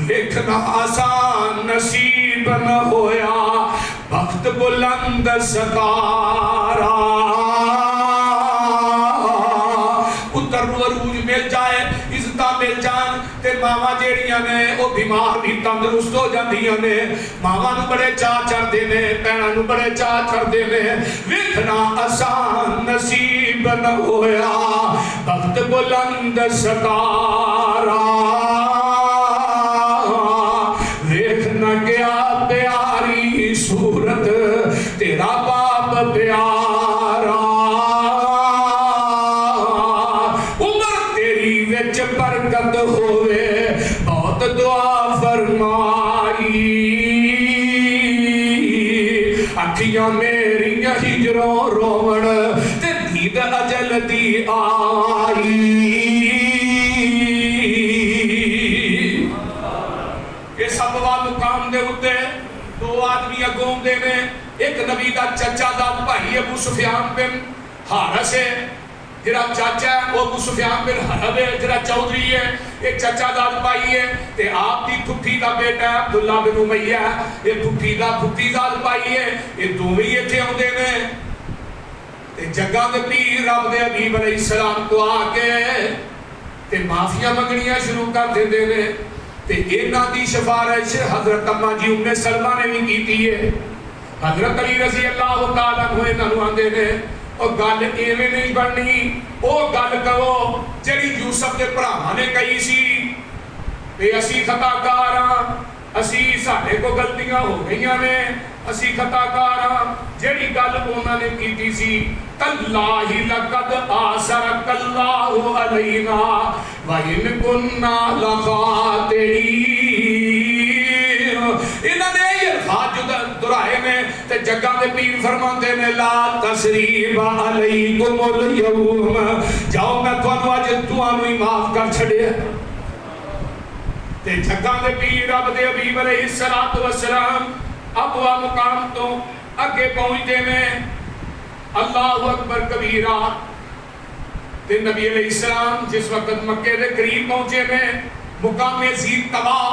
لکھنا آسان نصیب نہ ہویا بخت بلند ستارا. پتر نوں عروج مل جائے عزتاں مل جان تے ماواں جیڑیاں نے او بیمار بھی تندرست ہو جاندیاں نے. ماواں نوں بڑے چاہ چڑھدے نے بہناں نوں بڑے چاہ چڑھدے نے. ویکھنا آسان نصیب نہ ہویا بخت بلند ستارا. ویکھنا گیا پیاری صورت تیرا باپ پیارا. برکت ہوئے بہت دعا فرمائی. اکھیاں میریاں ہجروں روڑ تے دید اجل دی آئی. یہ سب مقام دے ہوتے دو آدمی اگوں دے میں ایک نبی دا چچا دا بھائی ابو سفیان بن حارث ہے جرا چاچا ہے وہ ابو سفیان بن حرب ہے جرا چودھری ہے. ایک چاچا داد بھائی ہے تے آپ دی پھپھی دا بیٹا ہے عبداللہ بن امیہ ہے. یہ پھپھی داد بھائی ہے. یہ دوویں ایتھے اوندے نے تے جگہ دے پیر رب دے حبیب علیہ السلام تو آ کے تے معافیاں منگنیاں شروع کر دیندے نے. تے انہاں دی سفارش حضرت اماں جی ام سلمہ نے بھی کیتی ہے. حضرت علی رضی اللہ تعالیٰ عنہ انہاں نوں آندے نے اور گل ایویں نہیں بننی او گل کرو جڑی یوسف دے بھراواں نے کہی سی تے اسی خطا کار ہاں اسی ساڈے کو غلطیاں ہو گئیاں نے اسی خطا کار ہاں. جڑی گل انہاں نے کیتی سی تاللہ لقد آثرک اللہ علینا وَإِن كُنَّا لَخَاطِئِينَ. انہاں نے یہ الفاظ جو دہرائے نے تے جگہ دے پیر فرماندے نے لا تسریب علیکم اليوم. جاؤ میں تانوں اج تانوں ہی معاف کر چھڈیا. تے جگہ دے پیر رب دے حبیب علیہ الصلوۃ والسلام ابوا مقام تو اگے پہنچدے نے. اللہ اکبر کبیرہ. تے نبی علیہ السلام جس وقت مکے دے قریب پہنچے نے مقام زیر طوا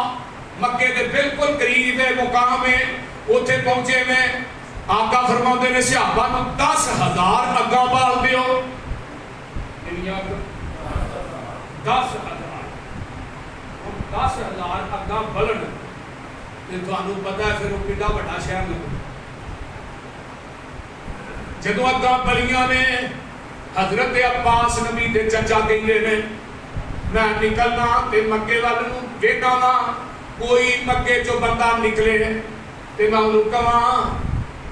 مکے دے بالکل قریب ہے مقام ہے اوتھے پہنچے نے. آقا فرماندے نے صحابہ نوں 10,000 اگاں بال دیو کنیاں 10,000 10,000 اگاں بلن تے تھانوں پتہ ہے پھر وہ کڈا بڑا شہر لگا جدوں اگاں بلیاں نے حضرت عباس نبی دے چچا کہندے نے میں نکلنا تے مکے وال نوں ویکھاں وا کوئی مکے چوں بندہ نکلے تے میں انہوں کہاں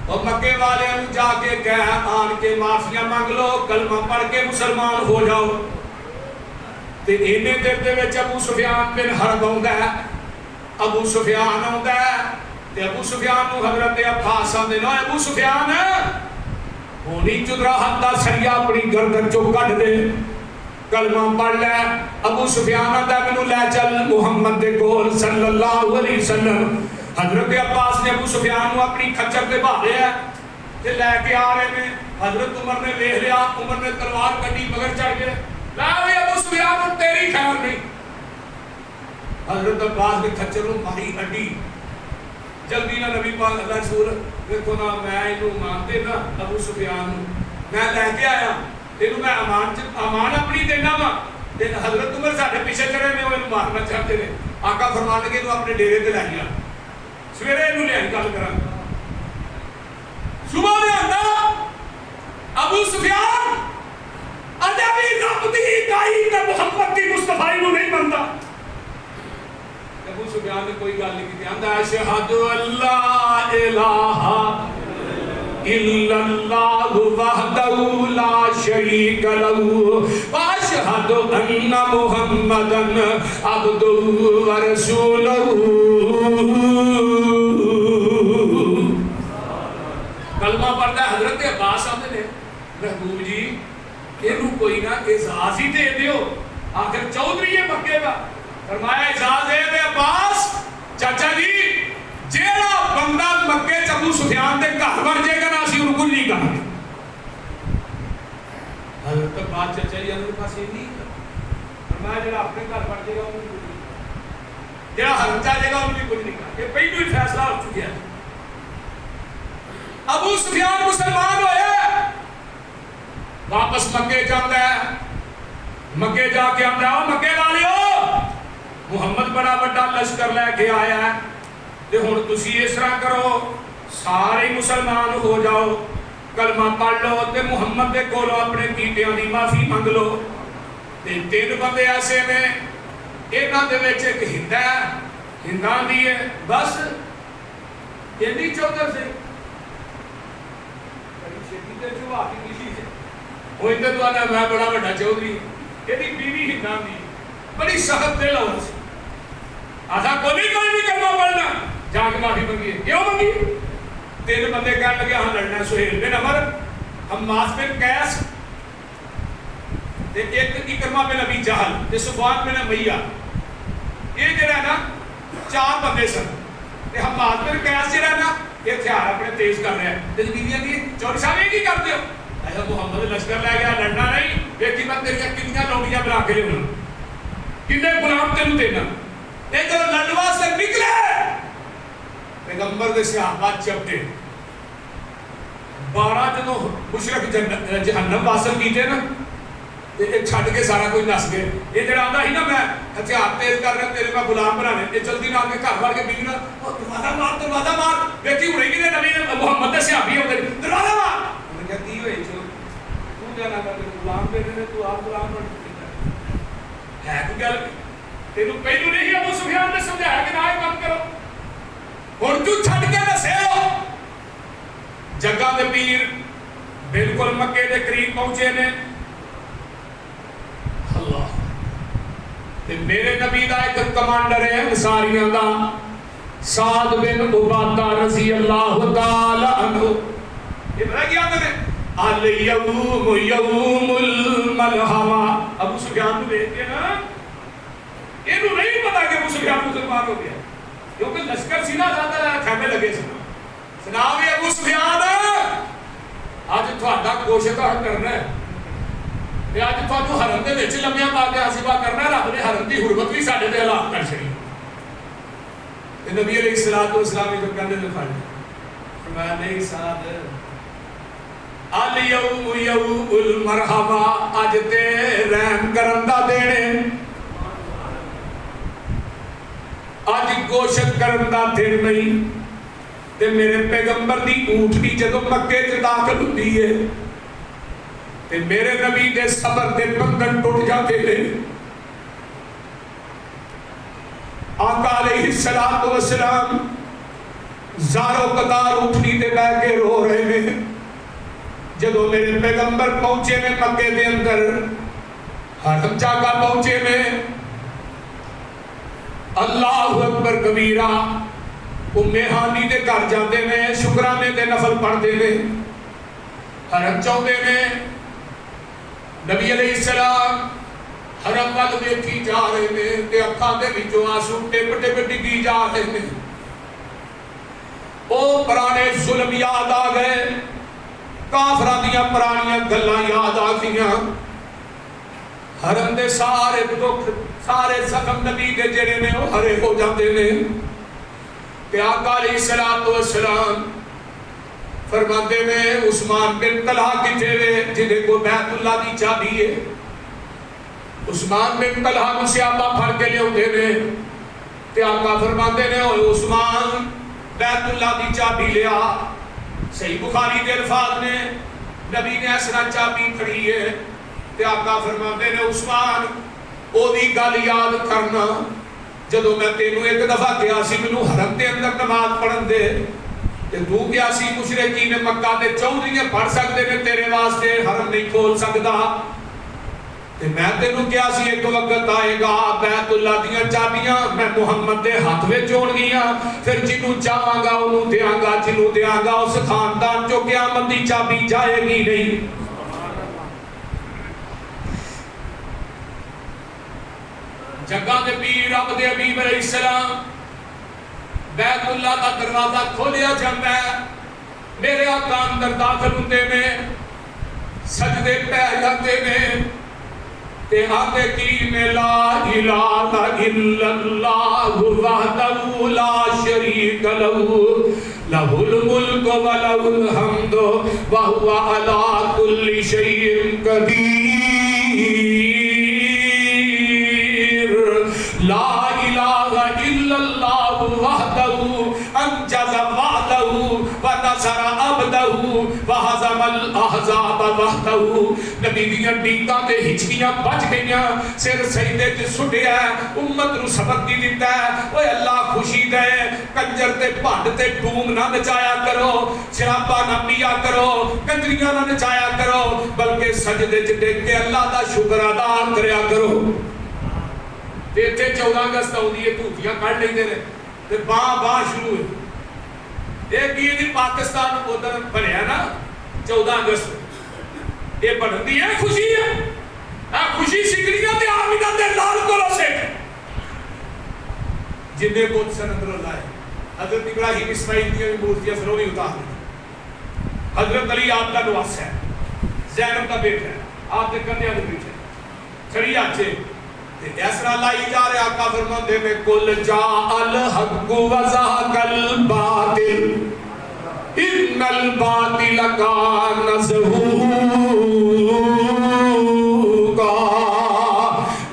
اور مکے والے نوں جا کے کہہ آن کے معافیاں مانگ لو کلمہ پڑھ کے مسلمان ہو جاؤ تے اینے دیر دے وچ ابو سفیان بن حرب آوندا ہے ابو سفیان آوندا ہے تے ابو سفیان نوں حضرت عباس آندے نے ابو سفیان ہونی چدرا ہاتھ دا سریا اپنی گردن چوں کڈ دے کلمہ پڑھ لے ابو سفیان آندا مینوں لے چل محمد دے کول صلی اللہ علیہ وسلم حضرت عباس نے ابو سفیان نوں اپنی کھچر تے بھالیا تے لے کے آ رہے نے حضرت عمر نے ویکھ لیا عمر نے تلوار کڈی مگر چڑھ گئے لا وی ابو سفیان تیری خیر نہیں حضرت عباس نے کھچر نوں ماری ہڈی جلدی نہ نبی پاک اللہ رسول دیکھو نا میں اینوں مانتے نا ابو سفیان نوں میں لے کے آیا تینوں میں امان اپنی دینا وا تے حضرت عمر ساڈے پیچھے چڑھے نے انہوں مارنا چاہتے نے آقا فرمان لگے تو اپنے ڈیرے تے لے گیا سویرے انہوں لے گل کراں صبح میں آندا ابو سفیان اجے بھی رب دی کائی تے محمد دی مصطفی نوں نہیں مندا ابو سفیان نے کوئی گل نہیں کی آندا اشہد اللہ الہ الا اللہ وحدہ لا شریک لہ واشہد ان محمدًا عبدہ ورسولہ کلمہ پڑھتا ہے حضرت عباس آتے نے محبوب جی یہ کوئی نہ اعزاز ہی دے دیو آخر چودھری ہے مکے کا فرمایا اعزاز دے دے عباس چاچا جی جیڑا بندہ مکے چ ابو سفیان دے گھر بن جائے گا نا اسی انہوں کچھ نہیں کرنا حضرت عباس چاچا جی اندر پاس یہ نہیں فرمایا جیڑا اپنے گھر بن جائے گا انہوں کچھ نہیں جیڑا حرم چاہ جائے گا انہوں کچھ نہیں کرنا یہ پہلو ہی فیصلہ ہو چکا ہے ابو سفیان مسلمان ہوئے واپس مکے جاتا ہے مکے جا کے ہم جاؤ مکے والیو محمد بڑا بڑا لشکر لے کے آیا ہے تے ہن تسی اس طرح کرو سارے مسلمان ہو جاؤ کلمہ پڑھ لو تے محمد دے کولوں اپنے کیتیاں دی معافی منگ لو تے تین بندے ایسے نے انہاں دے وچ ایک ہندا ہے ہنداں دی ہے بس ایڈی چودھر سے وہ ادھر تو آنا میں بڑا بڑا چودھری یہ بیوی ہنداں دی بڑی سخت دل ہو سی آسا کوئی نہیں کرنا پڑنا جا کے معافی منگی کیوں منگی تین بندے کہنے لگے ہاں لڑنا سہیل بن عمر حماس بن قیس ایک اکرمہ بن ابی جہل تے صفوان بن امیہ یہ جڑا ہے نا چار بندے سن تے حماس بن قیس جڑا ہے نا یہ ہتھیار اپنے تیز کر رہا ہے تے بیویاں دی چوری صاحب یہ کی کرتے ہو ایسا محمد لشکر لے گیا لڑنا نہیں دیکھی میں تیریاں کنیاں لوڑیاں بنا کے لینا کنے غلام تینوں دینا تے جب لڑوا سے نکلے پیغمبر دے صحابہ چپٹے 12 جنوں مشرک جہنم واصل کیتے نا تے ایک چھڈ کے سارا کوئی نس گئے یہ جڑا آندا ہی نا میں ہتھیار تیز کر رہا تیرے میں غلام بنانے یہ جلدی نہ کے گھر وڑ کے بیوی نہ دروازہ مار بیٹی ہوئی کہ نبی نے محمد دے صحابی ہو گئے دروازہ مار انہوں نے کہا کی ہوئی چھو تو جانا کر غلام بیٹے نے تو آپ غلام بن ہے کوئی گل تینوں پہلو نہیں ابو سفیان نے سمجھایا کہ نہ یہ کام کرو ہن تو چھڈ کے دسے ہو جگہ دے پیر بالکل مکے دے قریب پہنچے نے اللہ تے میرے نبی دا ایک کمانڈر ہے انصاریاں دا سعد بن عبادہ رضی اللہ تعالی عنہ یہ بڑا کیا کرے الیوم یوم الملحمہ ابو سفیان کو دیکھ کے نا اینو نہیں پتا کہ ابو سفیان مسلمان ہو گیا کیونکہ لشکر سینہ زیادہ خیمے لگے سن سناوی ابو سفیان آج تھوڑا گوشت کرنا ہے تے اج تھانوں حرم دے وچ لمیاں پا کے حسبہ کرنا رب نے حرم دی حرمت بھی ساڈے تے اعلان کر چھڑی تے نبی علیہ الصلوۃ والسلام نے کندے تے پھڑ فرمایا نہیں سعد الیوم یوم المرحبا اج تے گوشت کرن دا دن نہیں تے میرے پیغمبر دی اونٹنی جدو مکے چ داخل ہوندی ہے تے میرے نبی دے صبر دے بندھن ٹوٹ جاتے ہیں. آقا علیہ السلام زارو قطار اونٹنی تے بیٹھ کے رو رہے ہیں. جدو میرے پیغمبر پہنچے میں مکے دے اندر حرم جاگا پہنچے میں اللہ اکبر کبیرہ ام ہانی دے گھر جاندے میں شکرانے دے نفل پڑھتے میں حرم چاہتے میں نبی علیہ السلام حرم وال دیکھی جا رہے ہیں تے اکھاں دے وچوں آنسو ٹپ ٹپ ڈگی جا رہے ہیں. او پرانے ظلم یاد آ گئے کافراں دیاں پرانیاں گلاں یاد آ گئیاں. حرم دے سارے دکھ سارے زخم نبی دے جڑے نے وہ ہرے ہو جاندے نے. تے آقا علیہ السلام فرماتے میں عثمان بن طلحہ کتے وے جنہیں کو بیت اللہ دی چابی ہے. عثمان بن طلحہ نو سیابا پھڑ کے لے ہوندے نے تے آقا فرماتے نے اوے عثمان بیت اللہ دی چابی لیا. صحیح بخاری دے الفاظ نے نبی نے اس طرح چابی پھڑی ہے تے آقا فرماتے نے عثمان او دی گل یاد کرنا جدو میں تینوں ایک دفعہ کیا سی مینوں حرم دے اندر نماز پڑھن دے تے تو کیا سی مشرکین مکہ دے چودھریاں پڑھ سکتے نے تیرے واسطے حرم نہیں کھول سکدا تے میں تینوں کیا سی ایک وقت آئے گا بیت اللہ دیاں چابیاں میں محمد دے ہاتھ وچ ہون گیاں پھر جنوں چاہواں گا اونوں دیاں گا جنوں دیاں گا اس خاندان چوں قیامت دی چابی جائے گی نہیں. جگہ دے پیر رب دے حبیب علیہ السلام بیت اللہ کا دروازہ کھولیا جاتا ہے. میرے آقا اندر داخل ہوندے میں سجدے پہ جاتے میں تے آتے کی میں لا الہ الا اللہ وحدہ لا شریک لہ لہ الملک و لہ الحمد وہو علی کل شیء قدیر. لا الہ الا اللہ وحدہ انجز وعدہ ونصر عبدہ وہزم الاحزاب وحدہ. نبی دیاں ڈیگاں تے ہچکیاں بچ گئیاں سر سجدے تے سٹیا امت نو سبق دی دیتا ہے اوے اللہ خوشی دے کنجر تے بھڈ تے ڈوم نہ نچایا کرو شرابا نہ پیا کرو کنجریاں نہ نچایا کرو بلکہ سجدے چ ڈگ کے اللہ دا شکر ادا کریا کرو. تے 14 اگست آؤندی ہے دھوتیاں کڈ لیندے نے تے باں شروع ہے. ایک یہ پاکستان ادھر بنیا نا 14 اگست یہ بنتی ہے خوشی ہے خوشی سکریاں تے آرمیاں تے لال کولو سے جنہیں بہت سنندر اللہ ہے. حضرت ابراہیم اسماعیل کی مورتیاں سروی اتار دی. حضرت علی آپ کا نواس ہے زینب کا بیٹا ہے آپ کے کنیا کے بیٹے کھڑی آچے ایسا لائی جا رہے آقا فرماتے میں کل جاء الحق وزہق الباطل ان الباطل کان زہوقا.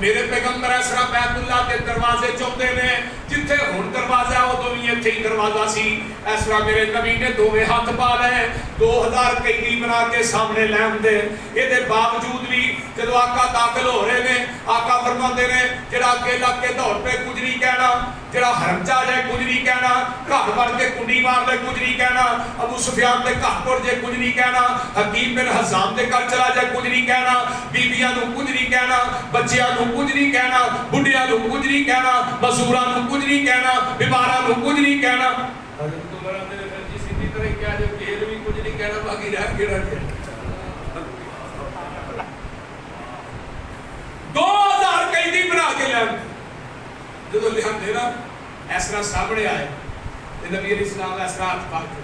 میرے پیغمبر ایسا بیت اللہ کے دروازے چوندے نے جتھے ہن دروازہ ہے وہ بھی اتھے ہی دروازہ سی. اس طرح میرے نبی نے دوویں ہاتھ پا لے 2000 قیدی بنا کے سامنے لے آندے. یہ دے باوجود بھی جدو آقا داخل ہو رہے نے آقا فرماتے نے جڑا اگے لگ کے دوڑ پہ کچھ نہیں کہنا جڑا حرم چ آ جائے کچھ نہیں کہنا گھر بڑھ کے کنڈی مار لے کچھ نہیں کہنا ابو سفیان دے گھر ٹر جائے کچھ نہیں کہنا حکیم بن حزام دے گھر چلا جائے کچھ نہیں کہنا بیبیاں نو کچھ نہیں کہنا بچیاں نو کچھ نہیں کہنا بڈھیاں نو کچھ نہیں کہنا مزدوراں نو کچھ نہیں کہنا بیماراں نو کچھ نہیں کہنا. حضرت عمر نے جی سیدھی طرح کہا جو کھیل بھی کچھ نہیں کہنا باقی رہ کے رہ گیا. 2000 قیدی بنا کے لے جدو لے آتے نا اس طرح سامنے آئے نبی علیہ السلام اس طرح ہاتھ پا کے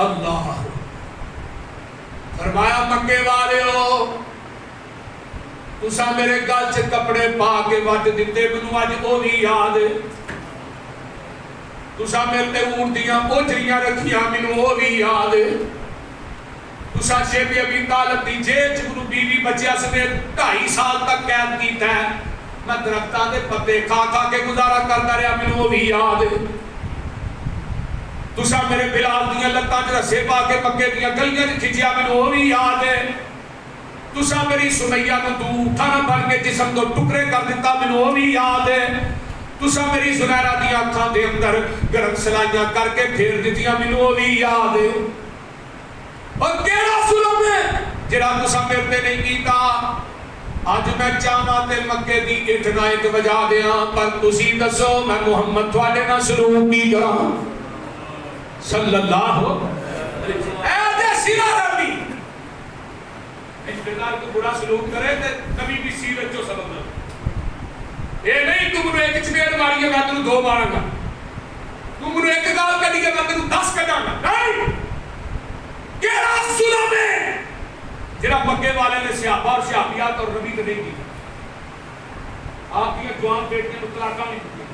اللہ فرمایا مکے والےو تساں میرے گل چ کپڑے پا کے وٹ دتے مینوں اج او بھی یاد ہے. تساں میرے تے اونٹ دیاں اوجریاں رکھیاں مینوں او بھی یاد ہے. تساں شیب ابی طالب دی جیل چ بیوی بچیاں سمیت 2.5 سال تک قید کیتا ہے میں درختاں دے پتے کھا کھا کے گزارا کرتا رہا، مینوں وہ بھی یاد ہے۔ تسا میرے بلال دیاں لتاں چ رسے پا کے مکے دیاں گلیاں چ کھچیا، مینوں وہ بھی یاد ہے۔ تسا میری سمیہ نوں دو تھن بن کے جسم تو ٹکڑے کر دیتا، مینوں وہ بھی یاد ہے۔ تسا میری زنیرہ دیاں اکھاں دے اندر گرم سلائیاں کر کے پھیر دتیاں، مینوں وہ بھی یاد ہے۔ اور کیڑا ظلم ہے جڑا تسا میرے تے نہیں کیتا؟ اج میں چاہواں تے مکے دی اٹھنا ایک وجہ دیاں، پر تسی دسو میں محمد تواڈے نال سلوک کی کراں صلی اللہ علیہ وسلم۔ اے دے سیرا ربی رشتہ دار کو برا سلوک کرے تے نبی بھی سیرت چوں سبق لے۔ اے نہیں تو منو ایک چپیڑ ماری ہے میں تینوں دو ماراں گا، تو منو ایک گال کڈی ہے میں تینوں 10 کڈاں گا۔ نہیں، کیڑا ظلم ہے جڑا مکے والے نے صحابہ اور صحابیات اور نبی تے نہیں کیتا؟ آپ کی جوان بیٹیاں نوں طلاقاں نہیں دتیاں،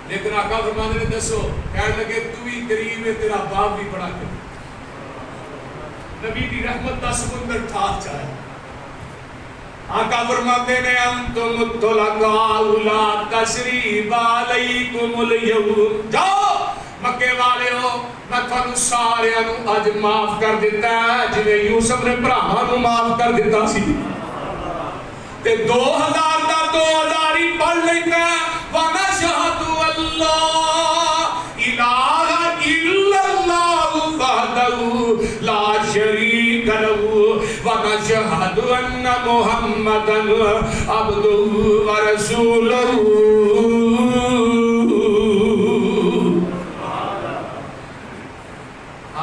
لیکن آقا فرماندے نے دسو، کہنے لگے تو بھی غریب ہے، تیرا باپ بھی بڑا غریب۔ نبی دی رحمت دا سمندر ٹھار جائے۔ آقا فرماتے نے انتم الطلقاء لا تثریب علیکم اليوم، جاؤ مکے والے ہو میں تھانوں سارے نوں اج معاف کر دیتا ہے جویں یوسف نے بھراواں نوں معاف کر دیتا سی۔ تے 2000 دا 2000 ہی پڑھ لیتا ہے۔ وَنَشْهَدُ أَن لَّا إِلَٰهَ إِلَّا اللَّهُ وَحْدَهُ لَا شَرِيكَ لَهُ وَنَشْهَدُ أَنَّ مُحَمَّدًا عَبْدُهُ وَرَسُولُهُ۔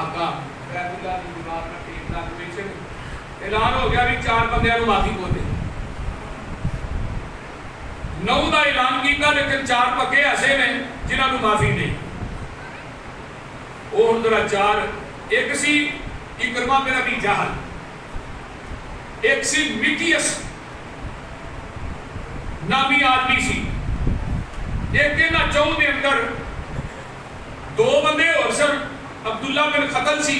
آقا بیت اللہ کی دیوار کا ٹیک لاکھ پیچھے اعلان ہو گیا بھی 4 بندیاں نوں معافی کو دے۔ 9 دا اعلان کیتا لیکن 4 پکے ایسے نے جنہاں نوں معافی نہیں۔ وہ ہن ذرا 4، ایک سی اکرمہ بن ابی جہل، ایک سی مکیس نامی آدمی سی، ایک انہاں 4 دے اندر 2 بندے اور سن عبداللہ بن قتل سی۔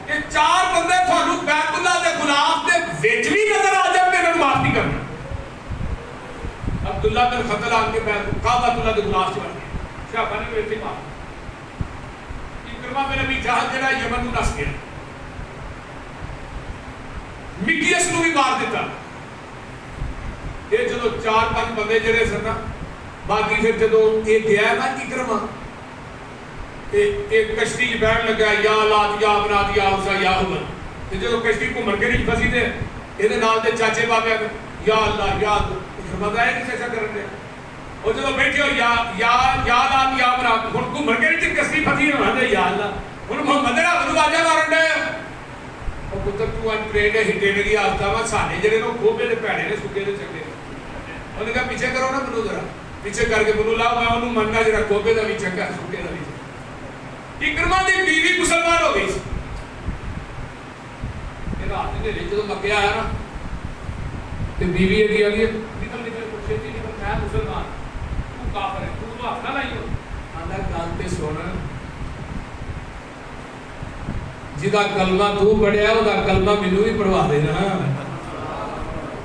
یہ 4 بندے تھانوں بیت اللہ دے غلاف دے وچ بھی نظر آ جاندے نے، معاف نہیں کرنا۔ عبداللہ بن قتل آن کے کعبۃ اللہ دے غلاف چ بن گئے، صحابہ نے ویسے معاف۔ اکرمہ بن ابی جہل جڑا یمن نوں نس گیا، مکیس نوں بھی مار دیتا۔ یہ جدو 4-5 بندے جڑے سن نا، باقی پھر جدو یہ گیا نا اکرمہ، ایک کشتی بیٹھ لگا یا لات یا بنات یا عزا یا حبل، تے جدو کشتی کو مرکے نہیں پھسی تے یہ نال دے چاچے بابے یا اللہ یا فرماتا ہے کہ ایسا کرنے اور جدو بیٹھے ہو یا لات یا بنات ہن کو مرکے نہیں کشتی پھسی ہے یا اللہ ہن محمد نے ابو واجہ مارن دے او پتر تو ان ٹرین ہٹے لگی آفتا وا ساڈے جڑے نو کھوبے دے پیڑے نے سکے دے چنگے انہوں نے کہا پیچھے کرو نا منو ذرا پیچھے کر کے منو لاؤ میں انہوں مننا جڑا کھوبے دا بھی چنگا سکے دا بھی چنگا۔ اکرمہ دی بیوی مسلمان ہو گئی سی۔ یہ رات نے جدو مکے آیا نا تے بیوی دی آ گئی نکل چھتی نکل میں مسلمان تو کافر ہے تو ہاتھ نہ لائی ہو آندا کان تے سن جدا کلمہ تو پڑھیا او دا کلمہ مینوں بھی پڑھوا دے نا۔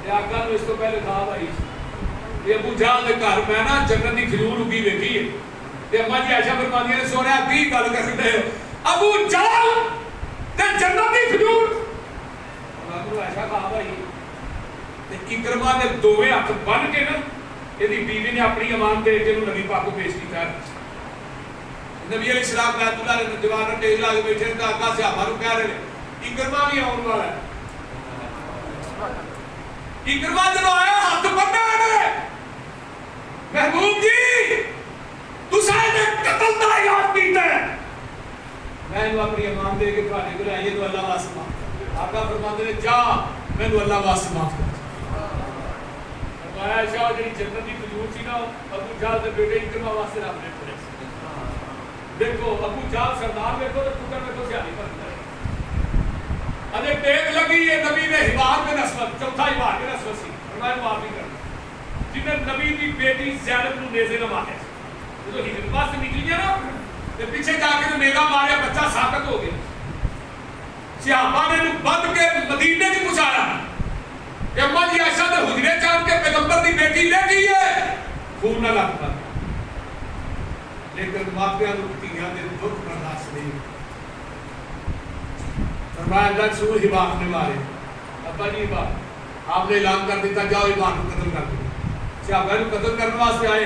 تے آقا نوں اس تو پہلے خواب آئی سی ابو جہل دے گھر میں نا جنت دی کھجور اگی ویکھی ہے تے اماں جی عائشہ فرماندی نے سونے کی گل کردے ابو جہل تے جنت دی کھجور ابو عائشہ خواب آئی تے اکرمہ نے دوویں ہاتھ بن کے نا ایدی بیوی نے اپنی امان دے کے نبی پاک کو پیش کیتا ہے۔ نبی علیہ السلام بیت اللہ نے دیوار تے لا کے بیٹھے تے آقا صحابہ نوں کہہ رہے اکرمہ بھی آਉਣ والا ہے۔ اکرمہ جدوں آیا ہاتھ بننا ہے محبوب جی تساں نے قتل دا اعلان کیتا ہے میں انہوں اپنی امان دے کے تھوڑے کو لائیے تو اللہ واسطے معاف کر۔ آقا فرماتے ہیں جا میں نے اللہ واسطے معاف کر۔ فرمایا شاہ جی جنت کی کھجور سی نا ابو جہل دے بیٹے اکرمہ واسطے رب نے پڑے دیکھو ابو جہل سردار دیکھو تو پتر دیکھو سیاہی پر ادھر ٹیک لگی یہ نبی نے حبار بن اسود چوتھا حبار بن اسود سی فرمایا معافی کر جنہیں نبی دی بیٹی زینب نو نیزے نہ مارے جو ہجرت واسطے نکلی ہے نا تے پیچھے جا کے نیزا ماریا بچہ ساکت ہو گیا۔ صحابہ نے نو بند کے مدینے چ پہنچایا کہ اما جی عائشہ نے حجرے چاند کے پیغمبر کی بیٹی لے گئی ہے خون نہ لگتا لیکن ماپیاں دھیاں دے دکھ برداشت نہیں فرمایا اللہ سو حباب نے مارے ابا جی حباب آپ نے اعلان کر دیتا جاؤ حباب کو قتل کر دو صحابہ کو قتل کرنے واسطے آئے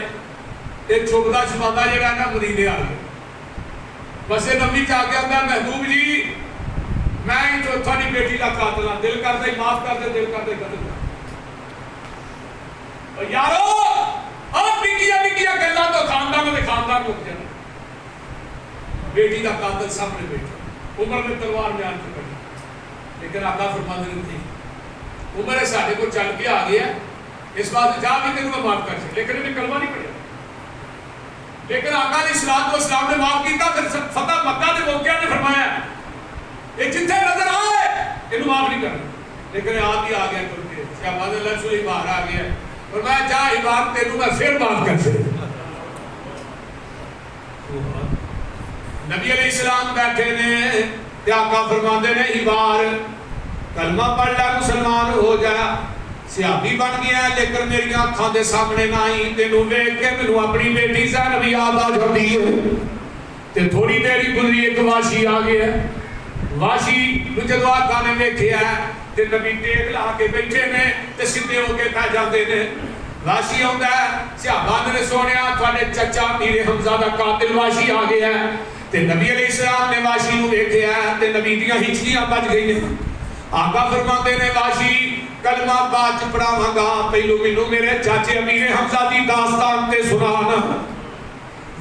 ایک چھوٹا چھپاتا جگہ نا مدینے آ گئے بس نبی چاہ کے اندر محبوب جی میں ہی تو تھوڑی بیٹی کا قاتل ہوں دل کر دے معاف کر دے دل کر دے قتل کر اور یارو آپ نکیا گلا تو خاندان میں خاندان رک جانا بیٹی کا قاتل سامنے بیٹھا عمر نے تلوار میں آن کے پڑی لیکن آقا فرماتے نہیں تھی عمر ہے ساڑھے کو چل کے آ گیا اس بات جا بھی تک میں معاف کر سکے لیکن انہیں کلمہ نہیں پڑھا لیکن آقا علیہ السلام نے معاف کیتا پھر فتح مکہ نے موقعہ نے فرمایا یہ جتنے نظر آئے انہوں معاف نہیں کرنا لیکن آپ ہی آ گیا کر کے شہباز اللہ سوئی باہر آ گیا فرمایا جا عباد تینوں میں پھر معاف کر سکے نبی علیہ السلام بیٹھے نے تے آقا فرماندے نے عبار کلمہ پڑھ لے مسلمان ہو جا سیابی بن گیا لیکن میری آنکھاں دے سامنے نہ آئی تینوں ویکھ کے مینوں اپنی بیٹی زینب یاد آ جاتی ہے تے تھوڑی دیر گزری ایک واشی آ گیا واشی نو جدو آقا نے ویکھیا تے نبی ٹیک لا کے بیٹھے نے تے سیدھے ہو کے پہ جاندے نے واشی ہوندا ہے صحابہ نے سونیا تھوڑے چچا میرے حمزہ دا قاتل واشی آ گیا تے نبی علیہ السلام نے واشی نو ویکھیا تے نبی دیاں ہچکیاں بج گئی نے آقا فرماندے نے واشی کلمہ باچ پڑھاواں گا پہلو مینوں میرے چاچے امیر حمزہ دی داستان تے سنانا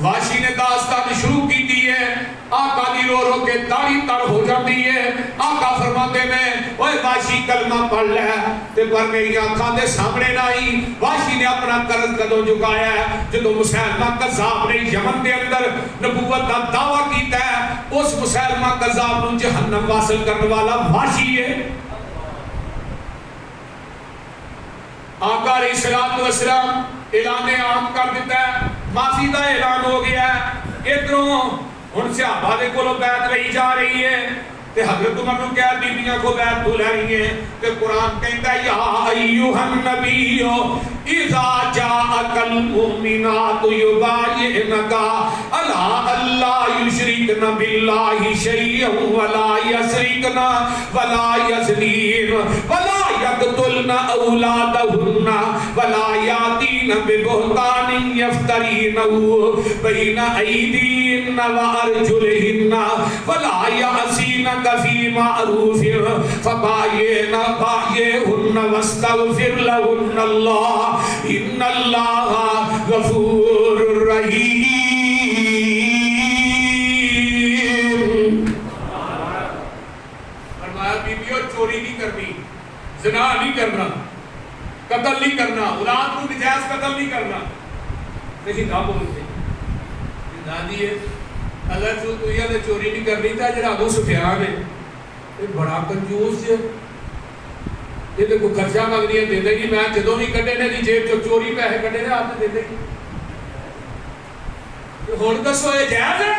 واشی نے داستان شروع کی دی ہے آقا دی رو رو کے داڑھی تر ہو جاتی ہے آقا فرماتے میں اوے واشی کلمہ پڑھ لے تے پر میری آنکھاں دے سامنے نہ آئی واشی نے اپنا قرض کدوں چکایا ہے جدوں مسیلمہ کذاب نے یمن دے اندر نبوت کا دعویٰ کیتا ہے اس مسیلمہ کذاب نو جہنم واصل کرنے والا واشی ہے آقا علیہ السلام اعلان عام کر دیتا ہے معافی دا اعلان ہو گیا ہے ادھروں ہن صحابہ دے کولوں بیعت لئی جا رہی ہے تے حضرت عمر نوں کہہ بیبییاں کو بیعت تو لینی ہے تے قرآن کہندا ہے یا ایھا النبی اذا جاءک المؤمنات یبایعنک علی الا یشرکن باللہ شیئا ولا یسرقن ولا یزنین ولا یقتلن اولادہن ولا یاتین ببہتان یفترینہ بین ایدیہن وارجلہن ولا یعصینک فی معروف فبایعہن واستغفر لہن اللہ ان اللہ غفور رحیم فرمایا بیبیوں چوری نہیں کرنی زنا نہیں کرنا قتل نہیں کرنا اولاد کو نجائز قتل نہیں کرنا لیکن نہ بولتے دادی ہے اللہ تو یہ چوری نہیں کرنی تھا جڑا ابو سفیان ہے یہ بڑا کنجوس ہے یہ تو کوئی خرچہ منگنی ہے دے دے گی میں جدوں بھی کڈے نے دی جیب چ چوری پیسے کڈے نے آپ دے دے گی ہن دسو یہ جائز ہے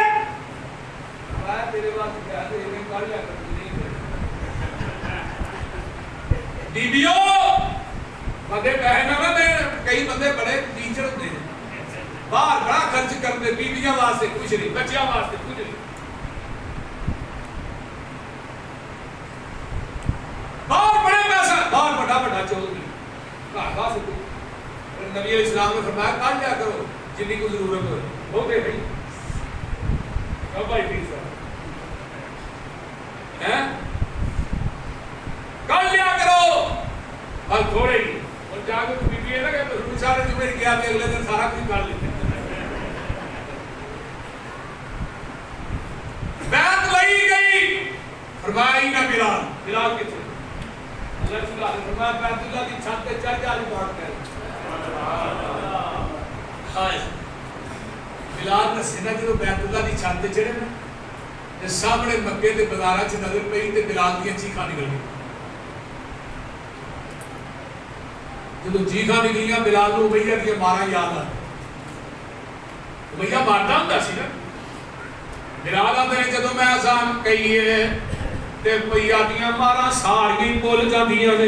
میں تیرے واسطے جائز ہے میں کر لیا کر نہیں بیبیوں بندے پیسے نہ دے کئی بندے بڑے ٹیچر ہوتے ہیں باہر بڑا خرچ کرتے بیبیاں واسطے کچھ نہیں بچیاں واسطے کچھ نہیں باہر بڑے پیسہ باہر بڑا بڑا چودھری گھر واسطے نبی علیہ السلام نے فرمایا کر لیا کرو جنی کو ضرورت ہو گئے بھائی کب بھائی ٹھیک صاحب کر لیا کرو اور تھوڑے ہی اور جا کے بی بی ہے نا کہ سارے جمعے کیا پہ اگلے دن سارا کچھ کر لیتے بیعت لئی گئی فرمایا ہی نہ بلال کتنے اللہ صلی اللہ علیہ وسلم فرمایا بیت اللہ کی چھت پہ چڑھ جا جو بات کر بلال نے سینہ جو بیت اللہ کی چھت پہ چڑھے نا سامنے مکے کے بازار چ نظر پئی تے بلال دی چیخاں نکل گئی جدو چیخاں نکلیاں بلال نو امیہ دی مارا یاد آ امیہ مارتا ہوندا سی نا بلال آندے نے جدو میں اذان کہی ہے تے امیہ دیاں مارا ساریاں بول جاندیاں نے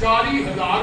40,000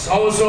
100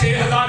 6,000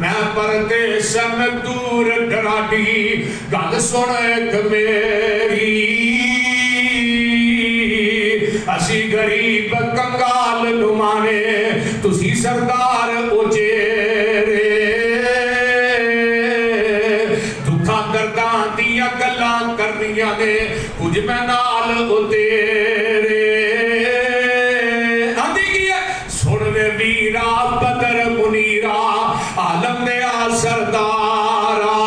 میں پردے سن دور ڈراڈی گل سن ایک میری اسی غریب کنگال نمانے تسی سردار اچیرے دکھا درداں دیا گلاں کرنیاں نے کچھ میں نال اتیرے آندھی کی ہے سن وے ویرا بدر منیرا عالم دیا سردارا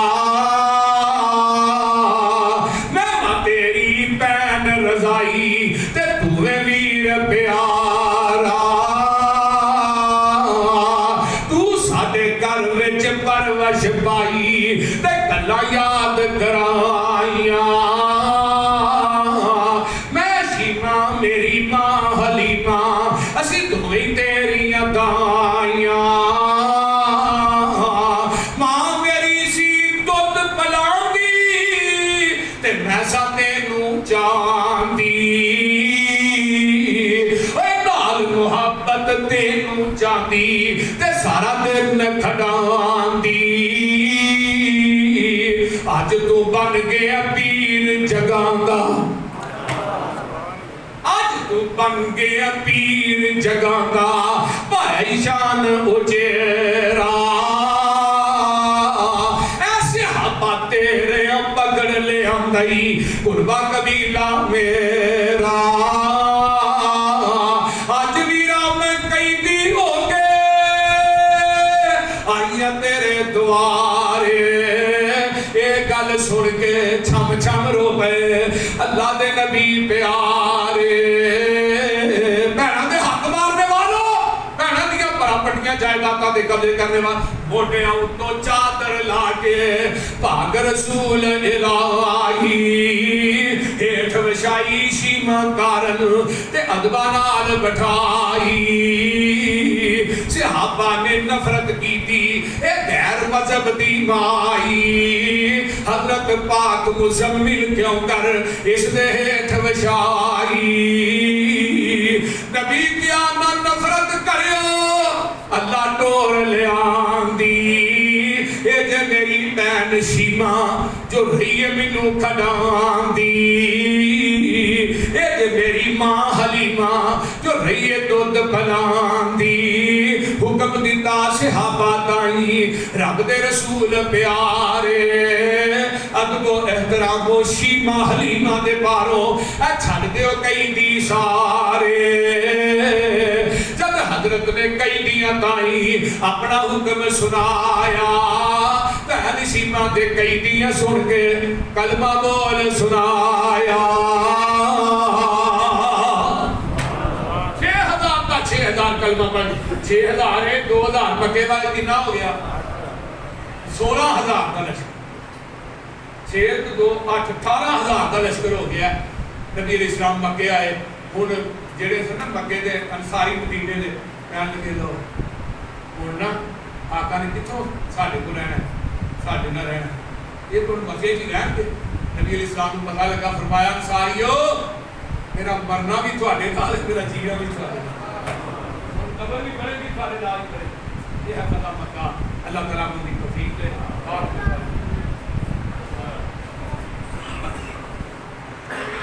میں تیری پین رضائی تے توے ویر پیارا تو ساڈے گھر وچ پرورش پائی تے گلاں یاد کرائیاں میں شیما میری ماں حلیمہ اسی دوئی تیریاں دائیاں ماں میری سی دودھ پلاندی تے میں سا تینوں چاندی محبت تینوں چاندی تے سارا دن کھڑاندی آج تو بن گیا پیر جگاں دا آج تو بن گیا پیر جگاں دا بھائی شان اچیرا ایسے ہاپا تیرے پکڑ لے آندائی قربہ قبیلہ میرا تیرے دوارے ایک گل سن کے چھم چھم رو پے اللہ دے نبی پیارے بہنہ دے حق مارنے والوں بہنہ دیا پراپٹیاں جائیداداں دے قبضے کرنے والوں موٹے تو چادر لاکے پاک رسول الہی ہیٹھ وشائی شیمہ کارن تے ادبہ نال بٹھائی صحابہ نے نفرت کی تھی اے غیر مذہب دی مائی حضرت پاک مزمل کیوں کر اس دے ہیٹھ وشائی نبی کیا نہ نفرت کریو اللہ ٹور لے آندی اے جے میری بین شیمہ جو رہی ہے منو کھڑان دی اے جے میری ماں حلیمہ جو رہی ہے دودھ پلان دی حکم دیتا صحابہ دائی رب دے رسول پیارے ادب و احترام و شیمہ حلیمہ دے پارو اے چھڑ دیو کئی دی سارے جب حضرت نے کئی دیاں دائی اپنا حکم سنایا بہن شیمہ دے کئی دیاں سن کے کلمہ بول سنایا 6,000 کلمہ پڑھ 6,000 ہے 2,000 مکے والے کتنا ہو گیا 16,000 کا لشکر 6 2 8 18,000 کا لشکر ہو گیا نبی علیہ السلام مکے آئے ہن جڑے سن مکے دے انصاری مدینے دے کہن لگے لو ہن نا آقا نے کتھوں ساڈے کو رہنا ساڈے نہ رہنا یہ تو مکے ہی رہن گے نبی علیہ السلام کو پتہ لگا فرمایا انصاریو میرا مرنا بھی تھوڑے نال میرا جینا بھی تھوڑے نال قبر بھی بڑے بھی تھوڑے نال کرے یہ ہے پتہ مکہ اللہ تعالیٰ مجھے توفیق دے